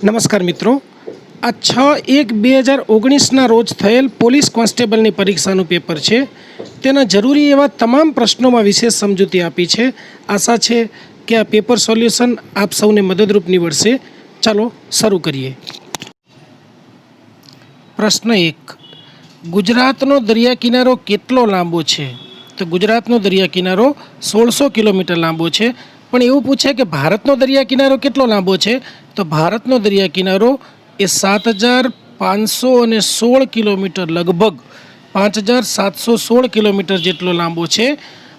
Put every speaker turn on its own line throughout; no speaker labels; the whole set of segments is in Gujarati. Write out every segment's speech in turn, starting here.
નમસ્કાર મિત્રો, આ 6/1/2019ના રોજ થયેલ પોલીસ કોન્સ્ટેબલની પરીક્ષાનું પેપર છે. તેના જરૂરી એવા તમામ પ્રશ્નોમાં વિશેષ સમજૂતી આપી છે. આશા છે કે આ પેપર સોલ્યુશન આપ સૌને મદદરૂપ નીવડશે. ચાલો શરૂ કરીએ. પ્રશ્ન 1. ગુજરાતનો દરિયા કિનારો કેટલો લાંબો છે? તો ગુજરાતનો દરિયા કિનારો 1600 કિલોમીટર લાંબો છે. પણ એવું પૂછે કે ભારતનો દરિયા કિનારો કેટલો લાંબો છે? તો ભારતનો દરિયા કિનારો એ 7516 કિલોમીટર, લગભગ 5716 કિલોમીટર જેટલો લાંબો છે.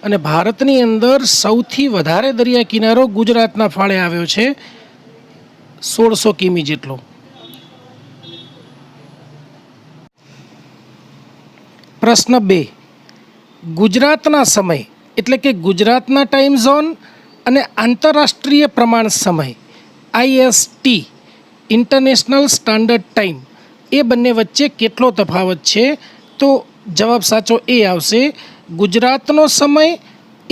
અને ભારતની અંદર સૌથી વધારે દરિયા કિનારો ગુજરાતના ફાળે આવ્યો છે, 1600 કિમી જેટલો. પ્રશ્ન 2. ગુજરાતના સમય એટલે કે ગુજરાતના ટાઈમ ઝોન અને આંતરરાષ્ટ્રીય પ્રમાણ સમય IST ઇન્ટરનેશનલ સ્ટાન્ડર્ડ ટાઈમ એ બંને વચ્ચે કેટલો તફાવત છે? તો જવાબ સાચો એ આવશે. ગુજરાતનો સમય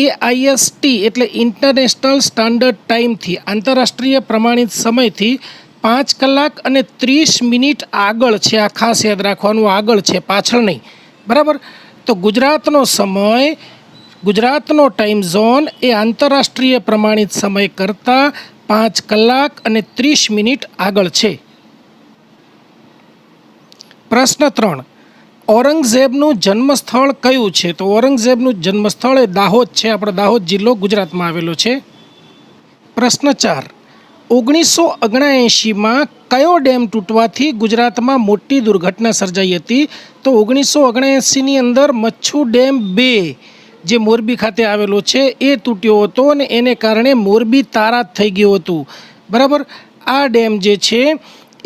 એ IST એટલે ઇન્ટરનેશનલ સ્ટાન્ડર્ડ ટાઈમથી, આંતરરાષ્ટ્રીય પ્રમાણિત સમયથી 5 કલાક અને 30 મિનિટ આગળ છે. આ ખાસ યાદ રાખવાનું, આગળ છે, પાછળ નહીં. બરાબર? તો ગુજરાતનો સમય, ગુજરાતનો ટાઈમ ઝોન એ આંતરરાષ્ટ્રીય પ્રમાણિત સમય કરતાં 5 કલાક અને 30 મિનિટ આગળ છે. પ્રશ્ન 3. ઔરંગઝેબનું જન્મસ્થળ કયું છે? તો ઔરંગઝેબનું જન્મસ્થળ એ દાહોદ છે. આપણો દાહોદ જિલ્લો ગુજરાતમાં આવેલો છે. પ્રશ્ન 4. 1979માં કયો ડેમ તૂટવાથી ગુજરાતમાં મોટી દુર્ઘટના સર્જાઈ હતી? તો 1979ની અંદર મચ્છુ ડેમ 2 જે મોરબી ખાતે આવેલો છે એ તૂટ્યો હતો અને એને કારણે મોરબી તારાત થઈ ગયું હતું. બરાબર? આ ડેમ જે છે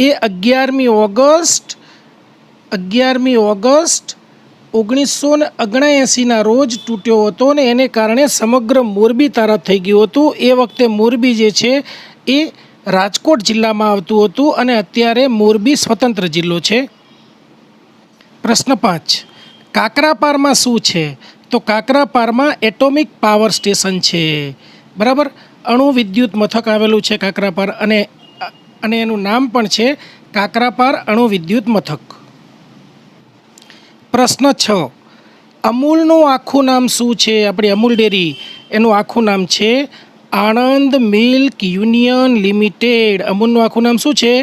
એ 11મી ઓગસ્ટ 1979ના રોજ તૂટ્યો હતો અને એને કારણે સમગ્ર મોરબી તારાત થઈ ગયું હતું. એ વખતે મોરબી જે છે એ રાજકોટ જિલ્લામાં આવતું હતું અને અત્યારે મોરબી સ્વતંત્ર જિલ્લો છે. પ્રશ્ન 5. કાકરાપારમાં શું છે? તો કાકરાપારમાં એટોમિક પાવર સ્ટેશન છે. બરાબર? અણુ વિદ્યુત મથક આવેલું છે કાકરાપાર, અને એનું નામ પણ છે કાકરાપાર અણુ વિદ્યુત મથક. પ્રશ્ન 6. અમૂલનું આખું નામ શું છે? આપણી અમૂલ ડેરી, એનું આખું નામ છે આણંદ મિલ્ક યુનિયન લિમિટેડ. અમૂલનું આખું નામ શું છે?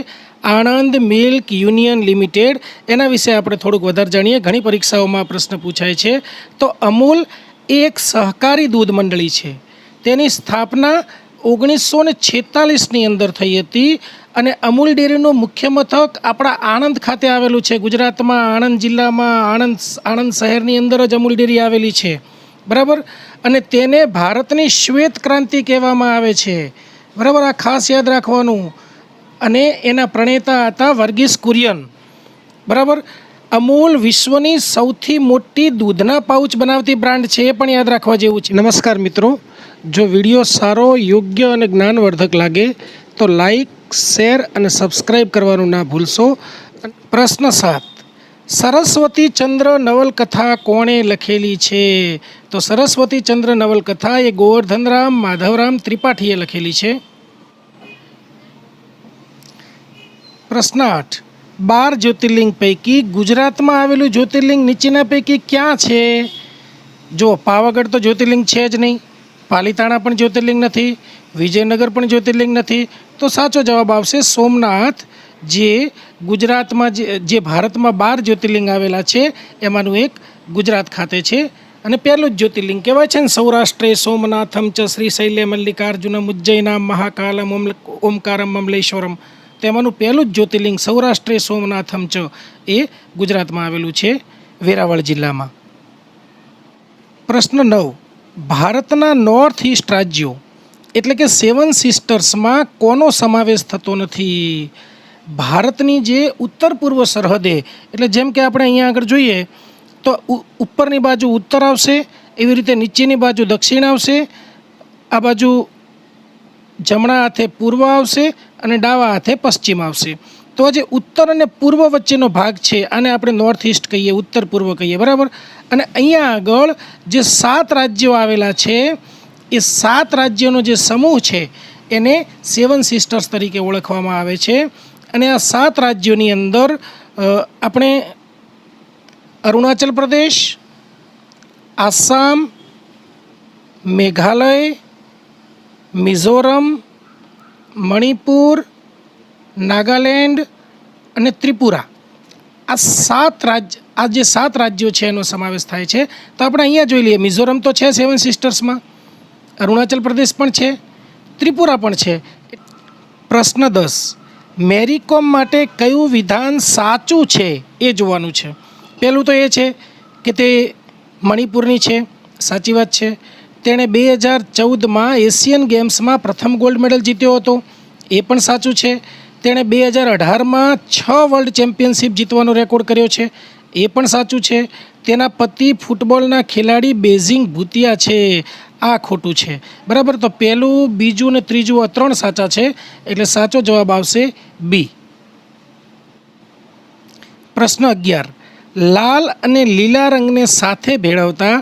Anand milk union limited. એના વિશે આપણે થોડુંક વધારે જાણીએ. ઘણી પરીક્ષાઓમાં પ્રશ્ન પૂછાય છે. તો અમૂલ એ એક સહકારી દૂધ મંડળી છે. તેની સ્થાપના 1946ની અંદર થઈ હતી અને અમૂલ ડેરીનું મુખ્ય મથક આપણા આણંદ ખાતે આવેલું છે. ગુજરાતમાં આણંદ જિલ્લામાં આણંદ શહેરની અંદર જ અમૂલ ડેરી આવેલી છે. બરાબર? અને તેને ભારતની શ્વેત ક્રાંતિ કહેવામાં આવે છે. બરાબર? આ ખાસ યાદ રાખવાનું. અને એના પ્રણેતા હતા વર્ગીસ કુરિયન. બરાબર? અમૂલ વિશ્વની સૌથી મોટી દૂધના પાઉચ બનાવતી બ્રાન્ડ છે, એ પણ યાદ રાખવા જેવું છે. નમસ્કાર મિત્રો, જો વિડીયો સારો, યોગ્ય અને જ્ઞાનવર્ધક લાગે તો લાઈક, શેર અને સબસ્ક્રાઈબ કરવાનું ના ભૂલશો. પ્રશ્ન 7. સરસ્વતી ચંદ્ર નવલકથા કોણે લખેલી છે? તો સરસ્વતી ચંદ્ર નવલકથા એ ગોવર્ધનરામ માધવરામ ત્રિપાઠીએ લખેલી છે. પ્રશ્ન 8. 12 જ્યોતિર્લિંગ પૈકી ગુજરાતમાં આવેલું જ્યોતિર્લિંગ નીચેના પૈકી ક્યાં છે? જો પાવાગઢ તો જ્યોતિર્લિંગ છે જ નહીં, પાલીતાણા પણ જ્યોતિર્લિંગ નથી, વિજયનગર પણ જ્યોતિર્લિંગ નથી. તો સાચો જવાબ આવશે સોમનાથ, જે ગુજરાતમાં જે ભારતમાં 12 જ્યોતિર્લિંગ આવેલા છે એમાંનું એક ગુજરાત ખાતે છે. અને પહેલું જ જ્યોતિર્લિંગ કહેવાય છે ને, સૌરાષ્ટ્રે સોમનાથમ ચ શ્રીશૈલે મલ્લિકાર્જુનમ ઉજ્જૈનામ મહાકાલમ ઓમકારમ મમલેશ્વરમ. તેમાંનું પહેલું જ જ્યોતિર્લિંગ સૌરાષ્ટ્રે સોમનાથમ ચ એ ગુજરાતમાં આવેલું છે, વેરાવળ જિલ્લામાં. પ્રશ્ન 9. ભારતના નોર્થ ઈસ્ટ રાજ્યો એટલે કે 7 સિસ્ટર્સમાં કોનો સમાવેશ થતો નથી? ભારતની જે ઉત્તર પૂર્વ સરહદે, એટલે જેમ કે આપણે અહીંયા આગળ જોઈએ તો ઉપરની બાજુ ઉત્તર આવશે, એવી રીતે નીચેની બાજુ દક્ષિણ આવશે, આ બાજુ જમણા હાથે પૂર્વ આવશે અને ડાવા હાથે પશ્ચિમ આવશે. તો જે ઉત્તર અને પૂર્વ વચ્ચેનો ભાગ છે આને આપણે નોર્થ ઈસ્ટ કહીએ, ઉત્તર પૂર્વ કહીએ. બરાબર? અને અહીંયા આગળ જે 7 રાજ્યો આવેલા છે એ 7 રાજ્યોનો જે સમૂહ છે એને 7 સિસ્ટર્સ તરીકે ઓળખવામાં આવે છે. અને આ 7 રાજ્યોની અંદર આપણે અરુણાચલ પ્રદેશ, આસામ, મેઘાલય, મિઝોરમ, મણિપુર, નાગાલેન્ડ અને ત્રિપુરા, આ જે 7 રાજ્યો છે એનો સમાવેશ થાય છે. તો આપણે અહીંયા જોઈ લઈએ, મિઝોરમ તો છે 7 સિસ્ટર્સમાં, અરુણાચલ પ્રદેશ પણ છે, ત્રિપુરા પણ છે. પ્રશ્ન 10, મેરીકોમ માટે કયું વિધાન સાચું છે એ જોવાનું છે. પહેલું તો એ છે કે તે મણિપુરની છે, સાચી વાત છે. તેણે 2014માં એશિયન ગેમ્સમાં પ્રથમ ગોલ્ડ મેડલ જીત્યો હતો, એ પણ સાચું છે. તેણે 2018માં 6 વર્લ્ડ ચેમ્પિયનશિપ જીતવાનો રેકોર્ડ કર્યો છે, એ પણ સાચું છે. તેના પતિ ફૂટબોલના ખેલાડી બેઇજિંગ ભૂતિયા છે, આ ખોટું છે. બરાબર, તો પહેલું, બીજું ને ત્રીજું આ 3 સાચા છે, એટલે સાચો જવાબ આવશે બી. પ્રશ્ન 11, લાલ અને લીલા રંગને સાથે ભેળવતા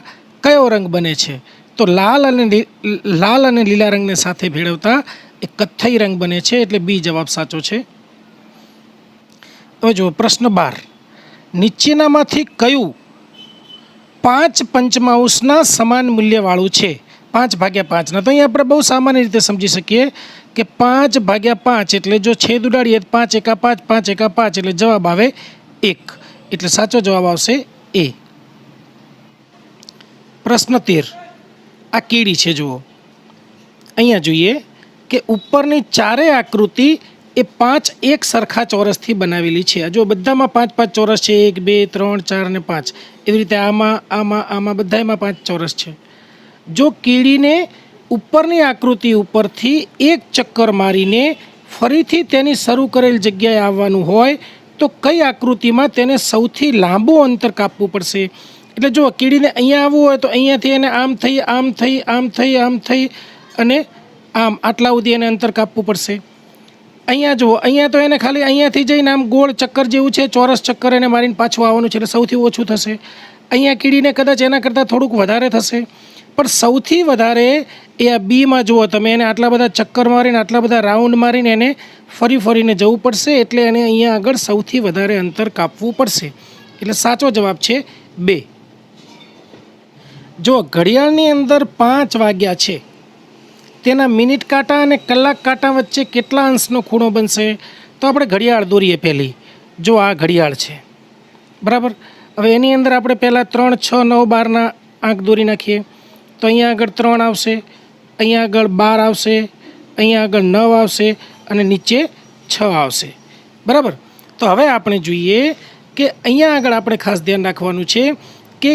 કયો રંગ બને છે? તો લાલ અને લીલા રંગને સાથે ભેળવતા એ કથ્થઈ રંગ બને છે, એટલે બી જવાબ સાચો છે. હવે જુઓ પ્રશ્ન 12, નીચેનામાંથી કયું 5 પંચમાંશના સમાન મૂલ્યવાળું છે? 5/5ના. તો અહીંયા આપણે બહુ સામાન્ય રીતે સમજી શકીએ કે 5/5 એટલે જો છેદ ઉડાડીએ 5 એકા 5, 5 એકા 5 એટલે જવાબ આવે 1, એટલે સાચો જવાબ આવશે એ. પ્રશ્ન 13, આ કીડી છે જુઓ. અહીંયા જોઈએ કે ઉપરની 4 આકૃતિ એ 5 એક સરખા ચોરસથી બનાવેલી છે. જો બધામાં 5-5 ચોરસ છે, 1, 2, 3, 4 અને 5, એવી રીતે આમાં બધામાં 5 ચોરસ છે. જો કીડીને ઉપરની આકૃતિ ઉપરથી એક ચક્કર મારીને ફરીથી તેની શરૂ કરેલ જગ્યાએ આવવાનું હોય તો કઈ આકૃતિમાં તેને સૌથી લાંબુ અંતર કાપવું પડશે? એટલે જો કીડીને અહીંયા આવવું હોય તો અહીંયાથી એને આમ થઈ અને આમ આટલા સુધી એને અંતર કાપવું પડશે. અહીંયા જુઓ, અહીંયા તો એને ખાલી અહીંયાથી જઈને આમ ગોળ ચક્કર જેવું છે, ચોરસ ચક્કર એને મારીને પાછું આવવાનું છે, એટલે સૌથી ઓછું થશે. અહીંયા કીડીને કદાચ એના કરતાં થોડુંક વધારે થશે, પણ સૌથી વધારે એ આ બીમાં જુઓ તમે, એને આટલા બધા ચક્કર મારીને આટલા બધા રાઉન્ડ મારીને એને ફરીને જવું પડશે, એટલે એને અહીંયા આગળ સૌથી વધારે અંતર કાપવું પડશે, એટલે સાચો જવાબ છે 2. જો ઘડિયાળની અંદર 5 વાગ્યા છે, તેના મિનિટ કાંટા અને કલાક કાંટા વચ્ચે કેટલા અંશનો ખૂણો બનશે? તો આપણે ઘડિયાળ દોરીએ પહેલી. જો આ ઘડિયાળ છે, બરાબર. હવે એની અંદર આપણે પહેલાં 3, 6, 9, 12ના આંક દોરી નાખીએ. તો અહીંયા આગળ 3 આવશે, અહીંયા આગળ 12 આવશે, અહીંયા આગળ 9 આવશે અને નીચે 6 આવશે, બરાબર. તો હવે આપણે જોઈએ કે અહીંયા આગળ આપણે ખાસ ધ્યાન રાખવાનું છે કે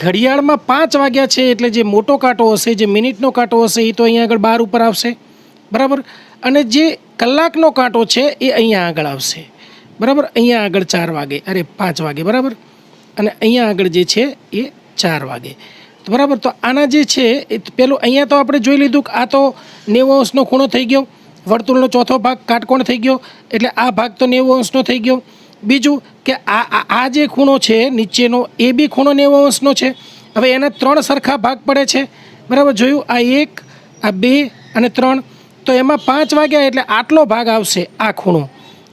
ઘડિયાળમાં 5 વાગ્યા છે, એટલે જે મોટો કાંટો હશે, જે મિનિટનો કાંટો હશે, એ તો અહીંયા આગળ 12 ઉપર આવશે, બરાબર. અને જે કલાકનો કાંટો છે એ અહીંયા આગળ આવશે, બરાબર. અહીંયા આગળ 4 વાગે, 5 વાગે, બરાબર. અને અહીંયા આગળ જે છે એ 4 વાગે, બરાબર. તો આના જે છે એ પેલું અહીંયા તો આપણે જોઈ લીધું કે આ તો 90 અંશનો ખૂણો થઈ ગયો, વર્તુળનો ચોથો ભાગ કાટકોણ થઈ ગયો, એટલે આ ભાગ તો 90 અંશનો થઈ ગયો. બીજું કે આ જે ખૂણો છે નીચેનો એ બી ખૂણો 90 અંશનો છે. હવે એના 3 સરખા ભાગ પડે છે, બરાબર. જોયું, આ 1, આ 2 અને 3. તો એમાં 5 વાગ્યા એટલે આટલો ભાગ આવશે આ ખૂણો,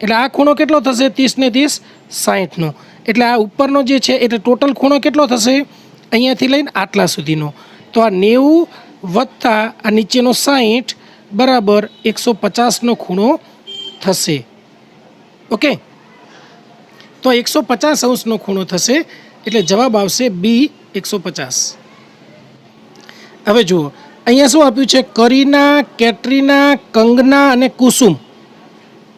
એટલે આ ખૂણો કેટલો થશે? 30 ને 30 60નો. એટલે આ ઉપરનો જે છે એટલે ટોટલ ખૂણો કેટલો થશે અહીંયાથી લઈને આટલા સુધીનો? તો આ 90 વત્તા આ નીચેનો 60 બરાબર 150નો ખૂણો થશે. ઓકે, તો 150 અંશનો ખૂણો થશે, એટલે જવાબ આવશે બી 150. હવે જુઓ અહીંયા શું આપ્યું છે? કરીના, કેટરીના, કંગના અને કુસુમ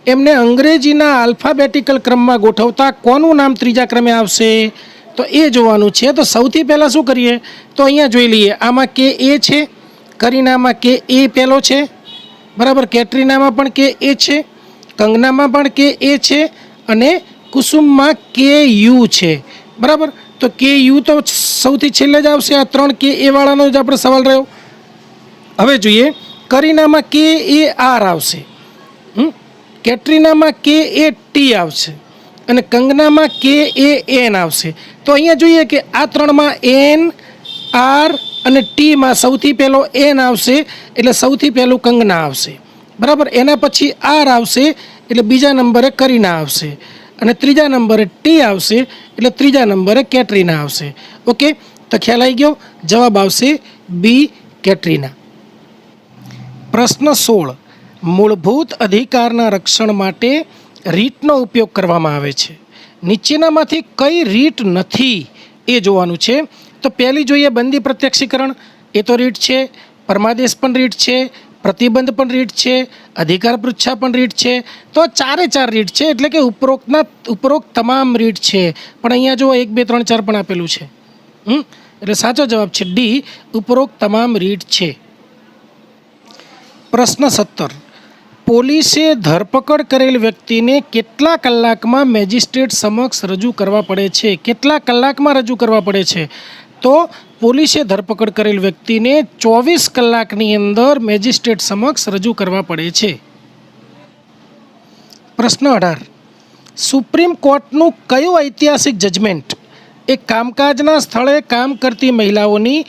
એમને અંગ્રેજીના આલ્ફાબેટિકલ ક્રમમાં ગોઠવતા કોનું નામ ત્રીજા ક્રમે આવશે? તો એ જોવાનું છે. તો સૌથી પહેલાં શું કરીએ? તો અહીંયા જોઈ લઈએ, આમાં કે એ છે, કરીનામાં કે એ પહેલો છે, બરાબર. કેટરીનામાં પણ કે એ છે, કંગનામાં પણ કે એ છે અને કુસુમમાં કે યુ છે, બરાબર. તો કે યુ તો સૌથી છેલ્લે જ આવશે. આ 3 કે એ વાળાનો જ આપણે સવાલ રહ્યો. હવે જોઈએ, કરીનામાં કે એ આર આવશે, કેટરીનામાં કે એ ટી આવશે અને કંગનામાં કે એ એન આવશે. તો અહીંયા જોઈએ કે આ 3માં એન, આર અને ટીમાં સૌથી પહેલો એન આવશે એટલે સૌથી પહેલું કંગના આવશે, બરાબર. એના પછી આર આવશે એટલે બીજા નંબરે કરીના આવશે, અને ત્રીજા નંબરે ટી આવશે એટલે ત્રીજા નંબરે કેટરીના આવશે. ઓકે, તો ખ્યાલ આવી ગયો. જવાબ આવશે બી, કેટરીના. પ્રશ્ન 16. મૂળભૂત અધિકારના રક્ષણ માટે રીટનો ઉપયોગ કરવામાં આવે છે. નીચેનામાંથી કઈ રીટ નથી એ જોવાનું છે. તો પહેલી જોઈએ બંદી પ્રત્યક્ષીકરણ, એ તો રીટ છે. પરમાદેશ પણ રીટ છે, પ્રતિબંધ પણ રીટ છે, અધિકાર પૃચ્છા પણ રીટ છે. તો ચારે ચાર રીટ છે, એટલે કે ઉપરોક્ત તમામ રીટ છે. પણ અહીંયા જો 1 2 3 4 પણ આપેલું છે, એટલે સાચો જવાબ છે ડી, ઉપરોક્ત તમામ રીટ છે. પ્રશ્ન 17. પોલીસે ધરપકડ કરેલ વ્યક્તિને કેટલા કલાકમાં મેજિસ્ટ્રેટ સમક્ષ રજૂ કરવા પડે છે? કેટલા કલાકમાં રજૂ કરવા પડે છે? તો પોલીસે ધરપકડ કરેલ વ્યક્તિને 24 કલાકની અંદર મેજિસ્ટ્રેટ સમક્ષ રજૂ કરવા પડે છે. પ્રશ્ન 18. સુપ્રીમ કોર્ટનું કયું ઐતિહાસિક જજમેન્ટ એ કામકાજના સ્થળે કામ કરતી મહિલાઓની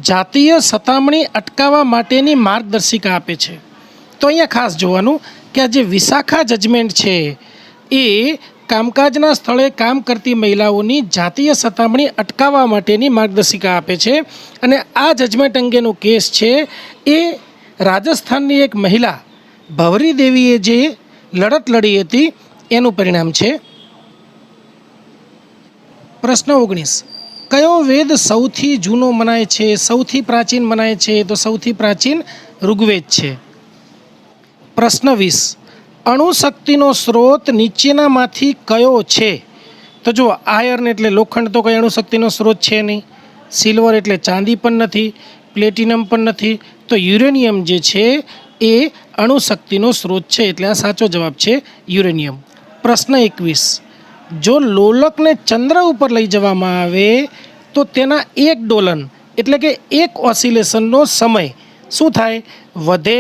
જાતીય સતામણી અટકાવવા માટેની માર્ગદર્શિકા આપે છે? તો અહીંયા ખાસ જોવાનું કે આ જે વિશાખા જજમેન્ટ છે એ કામકાજના સ્થળે કામ કરતી મહિલાઓની જાતીય સતામણી અટકાવવા માટેની માર્ગદર્શિકા આપે છે. અને આ જજમેન્ટ અંગેનો કેસ છે એ રાજસ્થાનની એક મહિલા ભવરી દેવીએ જે લડત લડી હતી એનું પરિણામ છે. પ્રશ્ન 19. કયો વેદ સૌથી જૂનો મનાય છે, સૌથી પ્રાચીન મનાય છે? તો સૌથી પ્રાચીન ઋગ્વેદ છે. પ્રશ્ન 20. અણુશક્તિનો સ્ત્રોત નીચેનામાંથી કયો છે? તો જો આયર્ન એટલે લોખંડ, તો કઈ અણુશક્તિનો સ્ત્રોત છે નહીં. સિલ્વર એટલે ચાંદી પણ નથી, પ્લેટિનમ પણ નથી. તો યુરેનિયમ જે છે એ અણુશક્તિનો સ્ત્રોત છે, એટલે આ સાચો જવાબ છે યુરેનિયમ. પ્રશ્ન 21. જો લોલકને ચંદ્ર ઉપર લઈ જવામાં આવે તો તેના એક ડોલન એટલે કે એક ઓસિલેશનનો સમય શું થાય? વધે,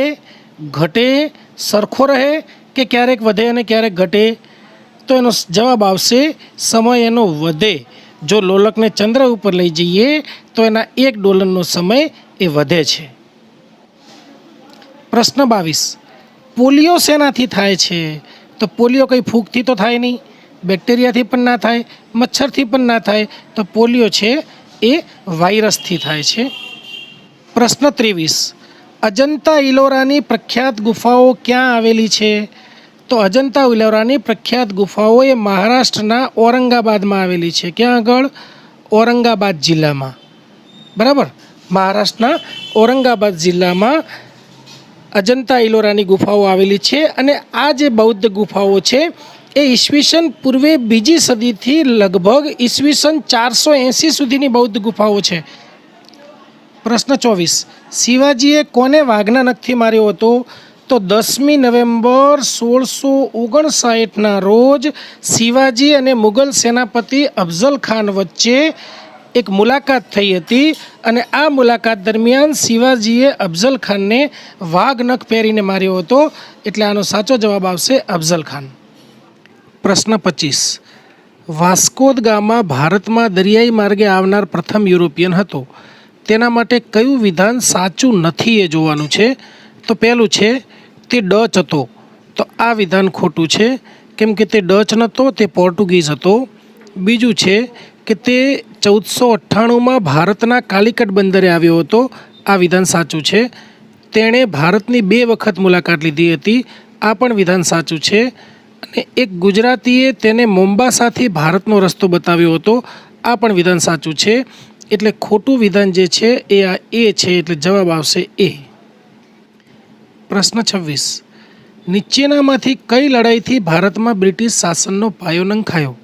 ઘટે, સરખો રહે કે ક્યારેક વધે અને ક્યારેક ઘટે? તો એનો જવાબ આવશે સમય એનો વધે. જો લોલકને ચંદ્ર ઉપર લઈ જઈએ તો એના એક ડોલનનો સમય એ વધે છે. પ્રશ્ન 22. પોલિયો શેનાથી થાય છે? તો પોલિયો કંઈ ફૂગથી તો થાય નહીં, બેક્ટેરિયાથી પણ ના થાય, મચ્છરથી પણ ના થાય. તો પોલિયો છે એ વાયરસથી થાય છે. પ્રશ્ન 23. અજંતા ઇલોરાની પ્રખ્યાત ગુફાઓ ક્યાં આવેલી છે? તો અજંતા ઇલોરાની પ્રખ્યાત ગુફાઓ એ મહારાષ્ટ્રના ઔરંગાબાદમાં આવેલી છે. ક્યાં આગળ? ઔરંગાબાદ જિલ્લામાં, બરાબર. મહારાષ્ટ્રના ઔરંગાબાદ જિલ્લામાં અજંતા ઇલોરાની ગુફાઓ આવેલી છે. અને આ જે બૌદ્ધ ગુફાઓ છે એ ઈસવીસન પૂર્વે 2જી સદીથી લગભગ ઈસવીસન 480 સુધીની બૌદ્ધ ગુફાઓ છે. પ્રશ્ન 24. શિવાજીએ કોને વાઘના નખથી માર્યો હતો? તો 10મી નવેમ્બર 1659ના રોજ શિવાજી અને મુગલ સેનાપતિ અફઝલ ખાન વચ્ચે એક મુલાકાત થઈ હતી. અને આ મુલાકાત દરમિયાન શિવાજીએ અફઝલ ખાનને વાઘ નખ પહેરીને માર્યો હતો, એટલે આનો સાચો જવાબ આવશે અફઝલ ખાન. પ્રશ્ન 25. વાસ્કો દ ગામા ભારતમાં દરિયાઈ માર્ગે આવનાર પ્રથમ યુરોપિયન હતો. તેના માટે કયું વિધાન સાચું નથી એ જોવાનું છે. તો પહેલું છે તે ડચ હતો. તો આ વિધાન ખોટું છે, કેમ કે તે ડચ નહોતો, તે પોર્ટુગીઝ હતો. બીજું છે કે તે 1498માં ભારતના કાલિકટ બંદરે આવ્યો હતો. આ વિધાન સાચું છે. તેણે ભારતની 2 વખત મુલાકાત લીધી હતી. આ પણ વિધાન સાચું છે. અને એક ગુજરાતીએ તેને મોમ્બાસાથી ભારતનો રસ્તો બતાવ્યો હતો. આ પણ વિધાન સાચું છે. એટલે ખોટું વિધાન જે છે એ આ એ છે, એટલે જવાબ આવશે એ. પ્રશ્ન 26. નીચેનામાંથી કઈ લડાઈથી ભારતમાં બ્રિટિશ શાસનનો પાયો નંખાયો?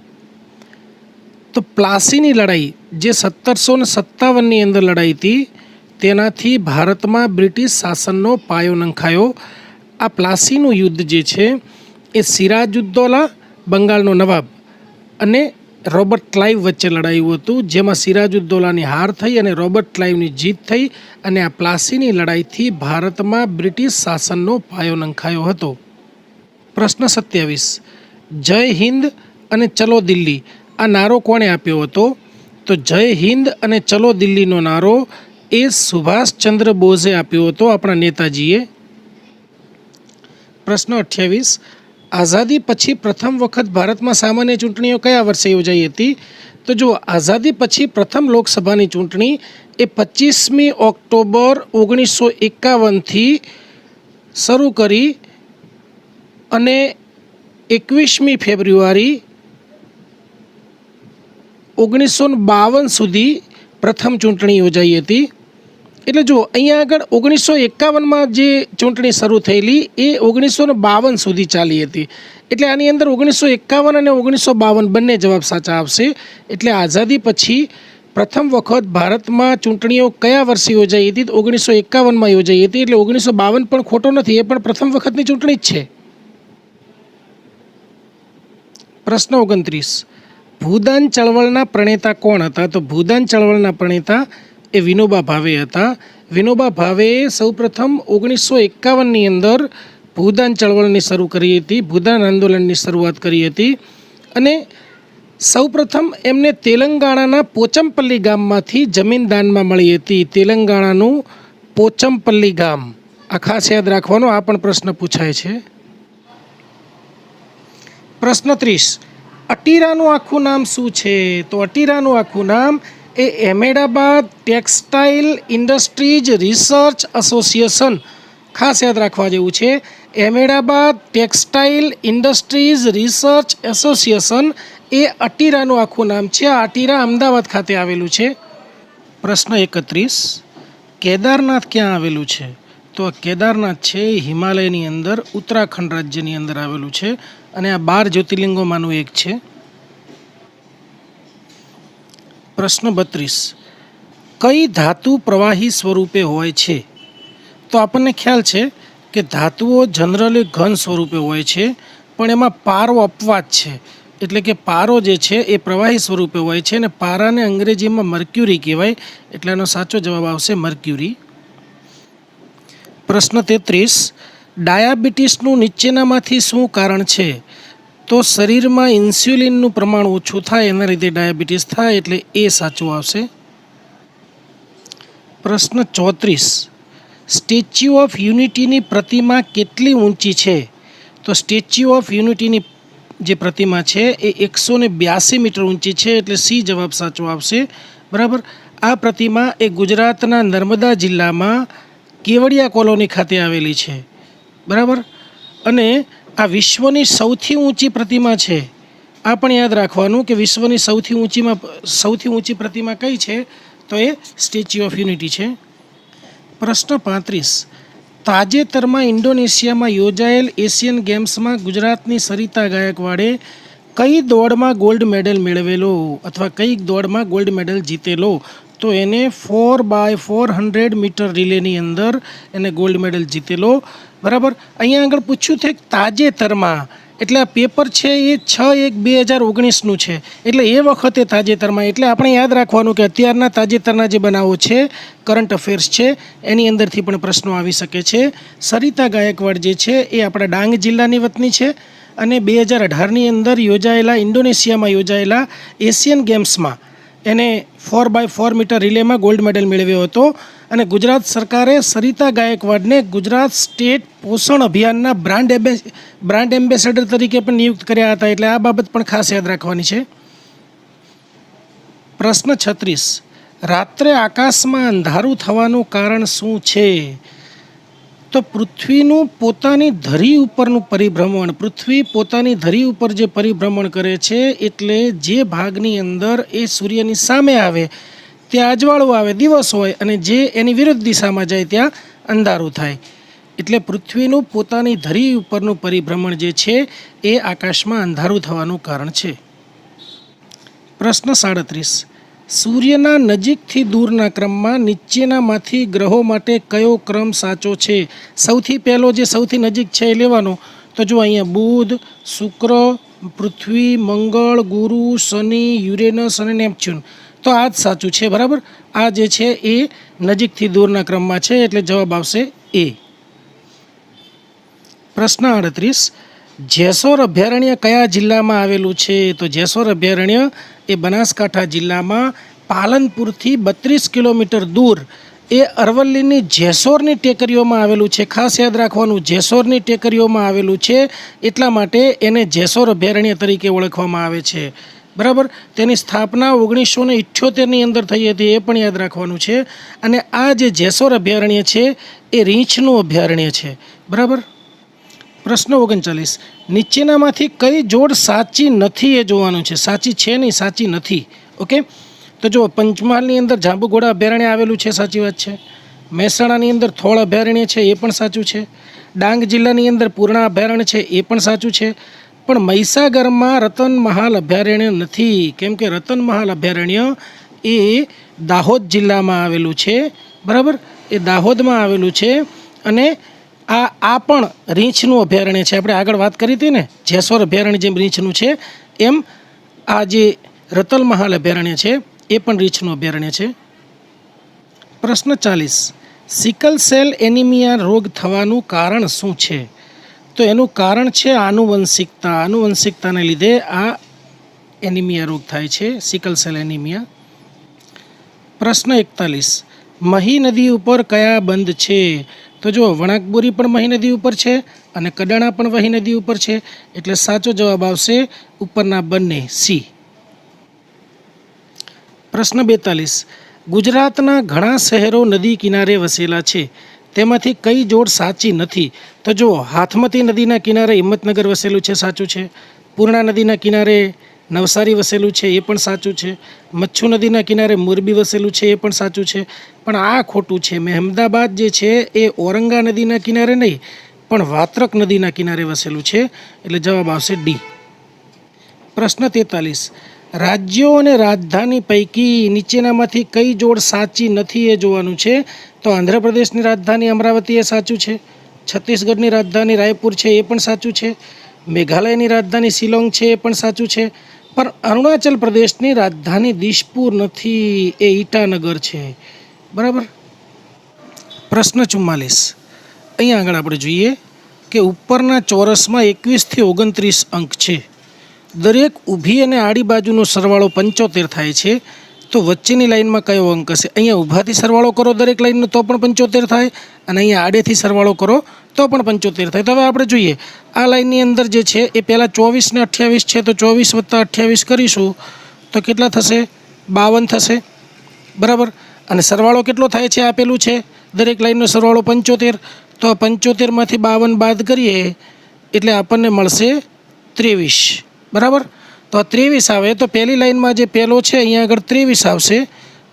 તો પ્લાસીની લડાઈ જે 1757ની અંદર લડાઈ હતી, તેનાથી ભારતમાં બ્રિટિશ શાસનનો પાયો નંખાયો. આ પ્લાસીનું યુદ્ધ જે છે એ સિરાજુદ્દૌલા બંગાળનો નવાબ અને રોબર્ટ ક્લાઇવ વચ્ચે લડાયું હતું, જેમાં સિરાજુદ્દૌલાની હાર થઈ અને રોબર્ટ ક્લાઇવની જીત થઈ. અને આ પ્લાસીની લડાઈથી ભારતમાં બ્રિટિશ શાસનનો પાયો નંખાયો હતો. પ્રશ્ન 27. જય હિન્દ અને ચલો દિલ્હી આ નારો કોણે આપ્યો હતો? તો જય હિન્દ અને ચલો દિલ્હીનો નારો એ સુભાષચંદ્ર બોઝે આપ્યો હતો, આપણા નેતાજીએ. પ્રશ્ન 28. આઝાદી પછી પ્રથમ વખત ભારતમાં સામાન્ય ચૂંટણીઓ કયા વર્ષે યોજાઈ હતી? તો જો આઝાદી પછી પ્રથમ લોકસભાની ચૂંટણી એ 25મી ઓક્ટોબર 1951થી શરૂ કરી અને 21મી ફેબ્રુઆરી 1952 સુધી પ્રથમ ચૂંટણી યોજાઈ હતી. એટલે જો અહીંયા આગળ 1951માં જે ચૂંટણી શરૂ થયેલી એ 1952 સુધી ચાલી હતી. એટલે આની અંદર 1951 અને 1952 બંને જવાબ સાચા આવશે. એટલે આઝાદી પછી પ્રથમ વખત ભારતમાં ચૂંટણીઓ કયા વર્ષે યોજાઈ હતી? તો 1951માં યોજાઈ હતી. એટલે 1952 પણ ખોટો નથી, એ પણ પ્રથમ વખતની ચૂંટણી જ છે. પ્રશ્ન 29. ભૂદાન ચળવળના પ્રણેતા કોણ હતા? તો ભૂદાન ચળવળના પ્રણેતા એ વિનોબા ભાવે હતા. વિનોબા ભાવેએ સૌપ્રથમ 1951ની અંદર ભૂદાન ચળવળની શરૂ કરી હતી, ભૂદાન આંદોલનની શરૂઆત કરી હતી. અને સૌપ્રથમ એમને તેલંગાણાના પોચમપલ્લી ગામમાંથી જમીન દાનમાં મળી હતી. તેલંગાણાનું પોચમપલ્લી ગામ, આ ખાસ યાદ રાખવાનો, આ પણ પ્રશ્ન પૂછાય છે. પ્રશ્ન 30. અટીરાનું આખું નામ શું છે? તો અટીરાનું આખું નામ એ Ahmedabad textile industries research association, ખાસ યાદ રાખવા જેવું છે. Ahmedabad textile industries research association એ અટીરાનું આખું નામ છે. આ અટીરા અમદાવાદ ખાતે આવેલું છે. પ્રશ્ન 31. કેદારનાથ ક્યાં આવેલું છે? તો કેદારનાથ છે એ હિમાલયની અંદર ઉત્તરાખંડ રાજ્યની અંદર આવેલું છે અને આ 12 જ્યોતિર્લિંગોમાંનું એક છે. પ્રશ્ન 32. કઈ ધાતુ પ્રવાહી સ્વરૂપે હોય છે? તો આપણને ખ્યાલ છે કે ધાતુઓ જનરલી ઘન સ્વરૂપે હોય છે, પણ એમાં પારો અપવાદ છે. એટલે કે પારો જે છે એ પ્રવાહી સ્વરૂપે હોય છે અને પારાને અંગ્રેજીમાં મર્ક્યુરી કહેવાય. એટલે એનો સાચો જવાબ આવશે મર્ક્યુરી. પ્રશ્ન 33. ડાયાબિટીસનું નીચેનામાંથી શું કારણ છે? તો શરીરમાં ઇન્સ્યુલિનનું પ્રમાણ ઓછું થાય એના લીધે ડાયાબિટીસ થાય, એટલે એ સાચું આવશે. પ્રશ્ન 34. સ્ટેચ્યુ ઓફ યુનિટીની પ્રતિમા કેટલી ઊંચી છે? તો સ્ટેચ્યુ ઓફ યુનિટીની જે પ્રતિમા છે એ 182 મીટર ઊંચી છે, એટલે સી જવાબ સાચો આવશે. બરાબર. આ પ્રતિમા એ ગુજરાતના નર્મદા જિલ્લામાં કેવડિયા કોલોની ખાતે આવેલી છે. બરાબર. અને આ વિશ્વની સૌથી ઊંચી પ્રતિમા છે. આ પણ યાદ રાખવાનું કે વિશ્વની સૌથી ઊંચી પ્રતિમા કઈ છે? તો એ સ્ટેચ્યુ ઓફ યુનિટી છે. પ્રશ્ન 35. તાજેતરમાં ઇન્ડોનેશિયામાં યોજાયેલ એશિયન ગેમ્સમાં ગુજરાતની સરિતા ગાયકવાડે કઈ દોડમાં ગોલ્ડ મેડલ મેળવેલો અથવા કઈ દોડમાં ગોલ્ડ મેડલ જીતેલો? તો એને 4x400 મીટર રિલેની અંદર એને ગોલ્ડ મેડલ જીતેલો. બરાબર. અહીંયા આગળ પૂછ્યું છે તાજેતરમાં, એટલે આ પેપર છે એ 6/1/2019નું છે. એટલે એ વખતે તાજેતરમાં, એટલે આપણે યાદ રાખવાનું કે અત્યારના તાજેતરના જે બનાવો છે, કરંટ અફેર્સ છે, એની અંદરથી પણ પ્રશ્નો આવી શકે છે. સરિતા ગાયકવાડ જે છે એ આપણા ડાંગ જિલ્લાની વતની છે અને 2018ની અંદર ઇન્ડોનેશિયામાં યોજાયેલા એશિયન ગેમ્સમાં એને 4x4 મીટર રિલેમાં ગોલ્ડ મેડલ મેળવ્યો હતો. અને ગુજરાત સરકારે સરિતા ગાયકવાડને ગુજરાત સ્ટેટ પોષણ અભિયાનના બ્રાન્ડ એમ્બેસેડર તરીકે પણ નિયુક્ત કર્યા હતા. એટલે આ બાબત પણ ખાસ યાદ રાખવાની છે. પ્રશ્ન 36. રાત્રે આકાશમાં અંધારું થવાનું કારણ શું છે? તો પૃથ્વીનું પોતાની ધરી ઉપરનું પરિભ્રમણ, પૃથ્વી પોતાની ધરી ઉપર જે પરિભ્રમણ કરે છે, એટલે જે ભાગની અંદર એ સૂર્યની સામે આવે ત્યાં અજવાળું આવે, દિવસ હોય, અને જે એની વિરુદ્ધ દિશામાં જાય ત્યાં અંધારું થાય. એટલે પૃથ્વીનું પોતાની ધરી ઉપરનું પરિભ્રમણ જે છે એ આકાશમાં અંધારું થવાનું કારણ છે. પ્રશ્ન 37. સૂર્યના નજીકથી દૂરના ક્રમમાં નીચેનામાંથી ગ્રહો માટે કયો ક્રમ સાચો છે? સૌથી પહેલો જે સૌથી નજીક છે એ લેવાનો. તો જો અહીંયા બુધ, શુક્ર, પૃથ્વી, મંગળ, ગુરુ, શનિ, યુરેનસ અને નેપચ્યુન. તો આ જ સાચું છે. બરાબર. આ જે છે એ નજીકથી દૂરના ક્રમમાં છે, એટલે જવાબ આવશે એ. પ્રશ્ન 38. જેસોર અભયારણ્ય કયા જિલ્લામાં આવેલું છે? તો જેસોર અભયારણ્ય એ બનાસકાંઠા જિલ્લામાં પાલનપુરથી 32 કિલોમીટર દૂર એ અરવલ્લીની જેસોરની ટેકરીઓમાં આવેલું છે. ખાસ યાદ રાખવાનું, જેસોરની ટેકરીઓમાં આવેલું છે, એટલા માટે એને જેસોર અભયારણ્ય તરીકે ઓળખવામાં આવે છે. બરાબર. તેની સ્થાપના 1978ની અંદર થઈ હતી, એ પણ યાદ રાખવાનું છે. અને આ જે જેસોર અભયારણ્ય છે એ રીંછનું અભયારણ્ય છે. બરાબર. પ્રશ્ન 39, નીચેનામાંથી કઈ જોડ સાચી નથી એ જોવાનું છે. સાચી છે નહીં, સાચી નથી. ઓકે, તો જો પંચમહાલની અંદર જાંબુઘોડા અભયારણ્ય આવેલું છે, સાચી વાત છે. મહેસાણાની અંદર થોળ અભયારણ્ય છે, એ પણ સાચું છે. ડાંગ જિલ્લાની અંદર પૂર્ણા અભયારણ્ય છે, એ પણ સાચું છે. પણ મહીસાગરમાં રતનમહાલ અભયારણ્ય નથી, કેમ કે રતનમહાલ અભયારણ્ય એ દાહોદ જિલ્લામાં આવેલું છે. બરાબર, એ દાહોદમાં આવેલું છે. અને આ પણ રીંછનું અભયારણ્ય છે. આપણે આગળ વાત કરી હતી ને, જેસોર અભયારણ્ય જેમ રીંછનું છે, એમ આ જે રતનમહાલ અભયારણ્ય છે એ પણ રીંછનું અભયારણ્ય છે. પ્રશ્ન 40, સિકલ સેલ એનિમિયા રોગ થવાનું કારણ શું છે? તો એનું કારણ છે આનુવંશિકતા. આનુવંશિકતાને લીધે આ એનિમિયા રોગ થાય છે, સિકલ સેલ એનિમિયા. પ્રશ્ન 41, મહી નદી ઉપર કયા બંધ છે? તો જો વણાકબોરી પણ મહી નદી ઉપર છે અને કડાણા પણ મહી નદી ઉપર છે, એટલે સાચો જવાબ આવશે ઉપરના બંને, સી. પ્રશ્ન 42, ગુજરાતના ઘણા શહેરો નદી કિનારે વસેલા છે, તેમાંથી કઈ જોડ સાચી નથી? તો જો હાથમતી નદીના કિનારે હિંમતનગર વસેલું છે, સાચું છે. પૂર્ણા નદીના કિનારે નવસારી વસેલું છે, એ પણ સાચું છે. મચ્છુ નદીના કિનારે મોરબી વસેલું છે, એ પણ સાચું છે. પણ આ ખોટું છે. મહેમદાબાદ જે છે એ ઔરંગા નદીના કિનારે નહીં, પણ વાત્રક નદીના કિનારે વસેલું છે, એટલે જવાબ આવશે ડી. પ્રશ્ન 43, રાજ્યો અને રાજધાની પૈકી નીચેનામાંથી કઈ જોડ સાચી નથી એ જોવાનું છે. તો આંધ્રપ્રદેશની રાજધાની અમરાવતી એ સાચું છે. છત્તીસગઢની રાજધાની રાયપુર છે, એ પણ સાચું છે. મેઘાલયની રાજધાની શિલોંગ છે, એ પણ સાચું છે. પણ અરુણાચલ પ્રદેશની રાજધાની દિસપુર નથી, એ ઈટાનગર છે. બરાબર. પ્રશ્ન 44, અહીંયા આગળ આપણે જોઈએ કે ઉપરના ચોરસમાં 21 થી 29 અંક છે. દરેક ઊભી અને આડી બાજુનો સરવાળો 75 થાય છે, તો વચ્ચેની લાઇનમાં કયો અંક હશે? અહીંયા ઊભાથી સરવાળો કરો દરેક લાઇનનો તો પણ 75 થાય, અને અહીંયા આડેથી સરવાળો કરો તો પણ 75 થાય. તો હવે આપણે જોઈએ આ લાઇનની અંદર જે છે એ પહેલાં 24 ને 28 છે, તો 24 + 28 કરીશું તો કેટલા થશે? 52 થશે. બરાબર. અને સરવાળો કેટલો થાય છે આપેલું છે, દરેક લાઇનનો સરવાળો 75, તો 75માંથી 52 બાદ કરીએ એટલે આપણને મળશે 23. બરાબર. તો આ 23 આવે, તો પહેલી લાઇનમાં જે પહેલો છે અહીંયા આગળ 23 આવશે.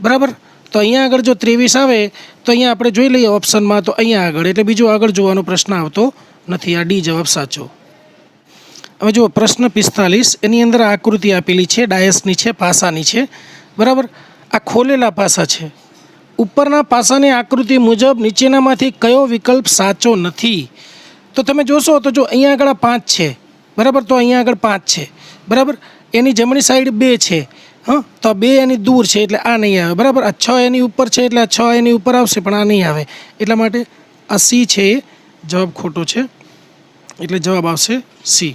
બરાબર. તો અહીંયા આગળ જો 23 આવે તો અહીંયા આપણે જોઈ લઈએ ઓપ્શનમાં, તો અહીંયા આગળ, એટલે બીજો આગળ જોવાનો પ્રશ્ન આવતો નથી. આ ડી જવાબ સાચો. હવે જુઓ પ્રશ્ન 45, એની અંદર આકૃતિ આપેલી છે, ડાયસની છે, પાસાની છે. બરાબર. આ ખોલેલા પાસા છે. ઉપરના પાસાની આકૃતિ મુજબ નીચેનામાંથી કયો વિકલ્પ સાચો નથી? તો તમે જોશો તો જો અહીંયા આગળ 5 છે. બરાબર. તો અહીંયા આગળ 5 છે. બરાબર. એની જમણી સાઈડ 2 છે. હા, તો 2 એની દૂર છે, એટલે આ નહીં આવે. બરાબર. આ 6 એની ઉપર છે, એટલે આ 6 એની ઉપર આવશે, પણ આ નહીં આવે. એટલા માટે આ સી છે એ જવાબ ખોટો છે, એટલે જવાબ આવશે સી.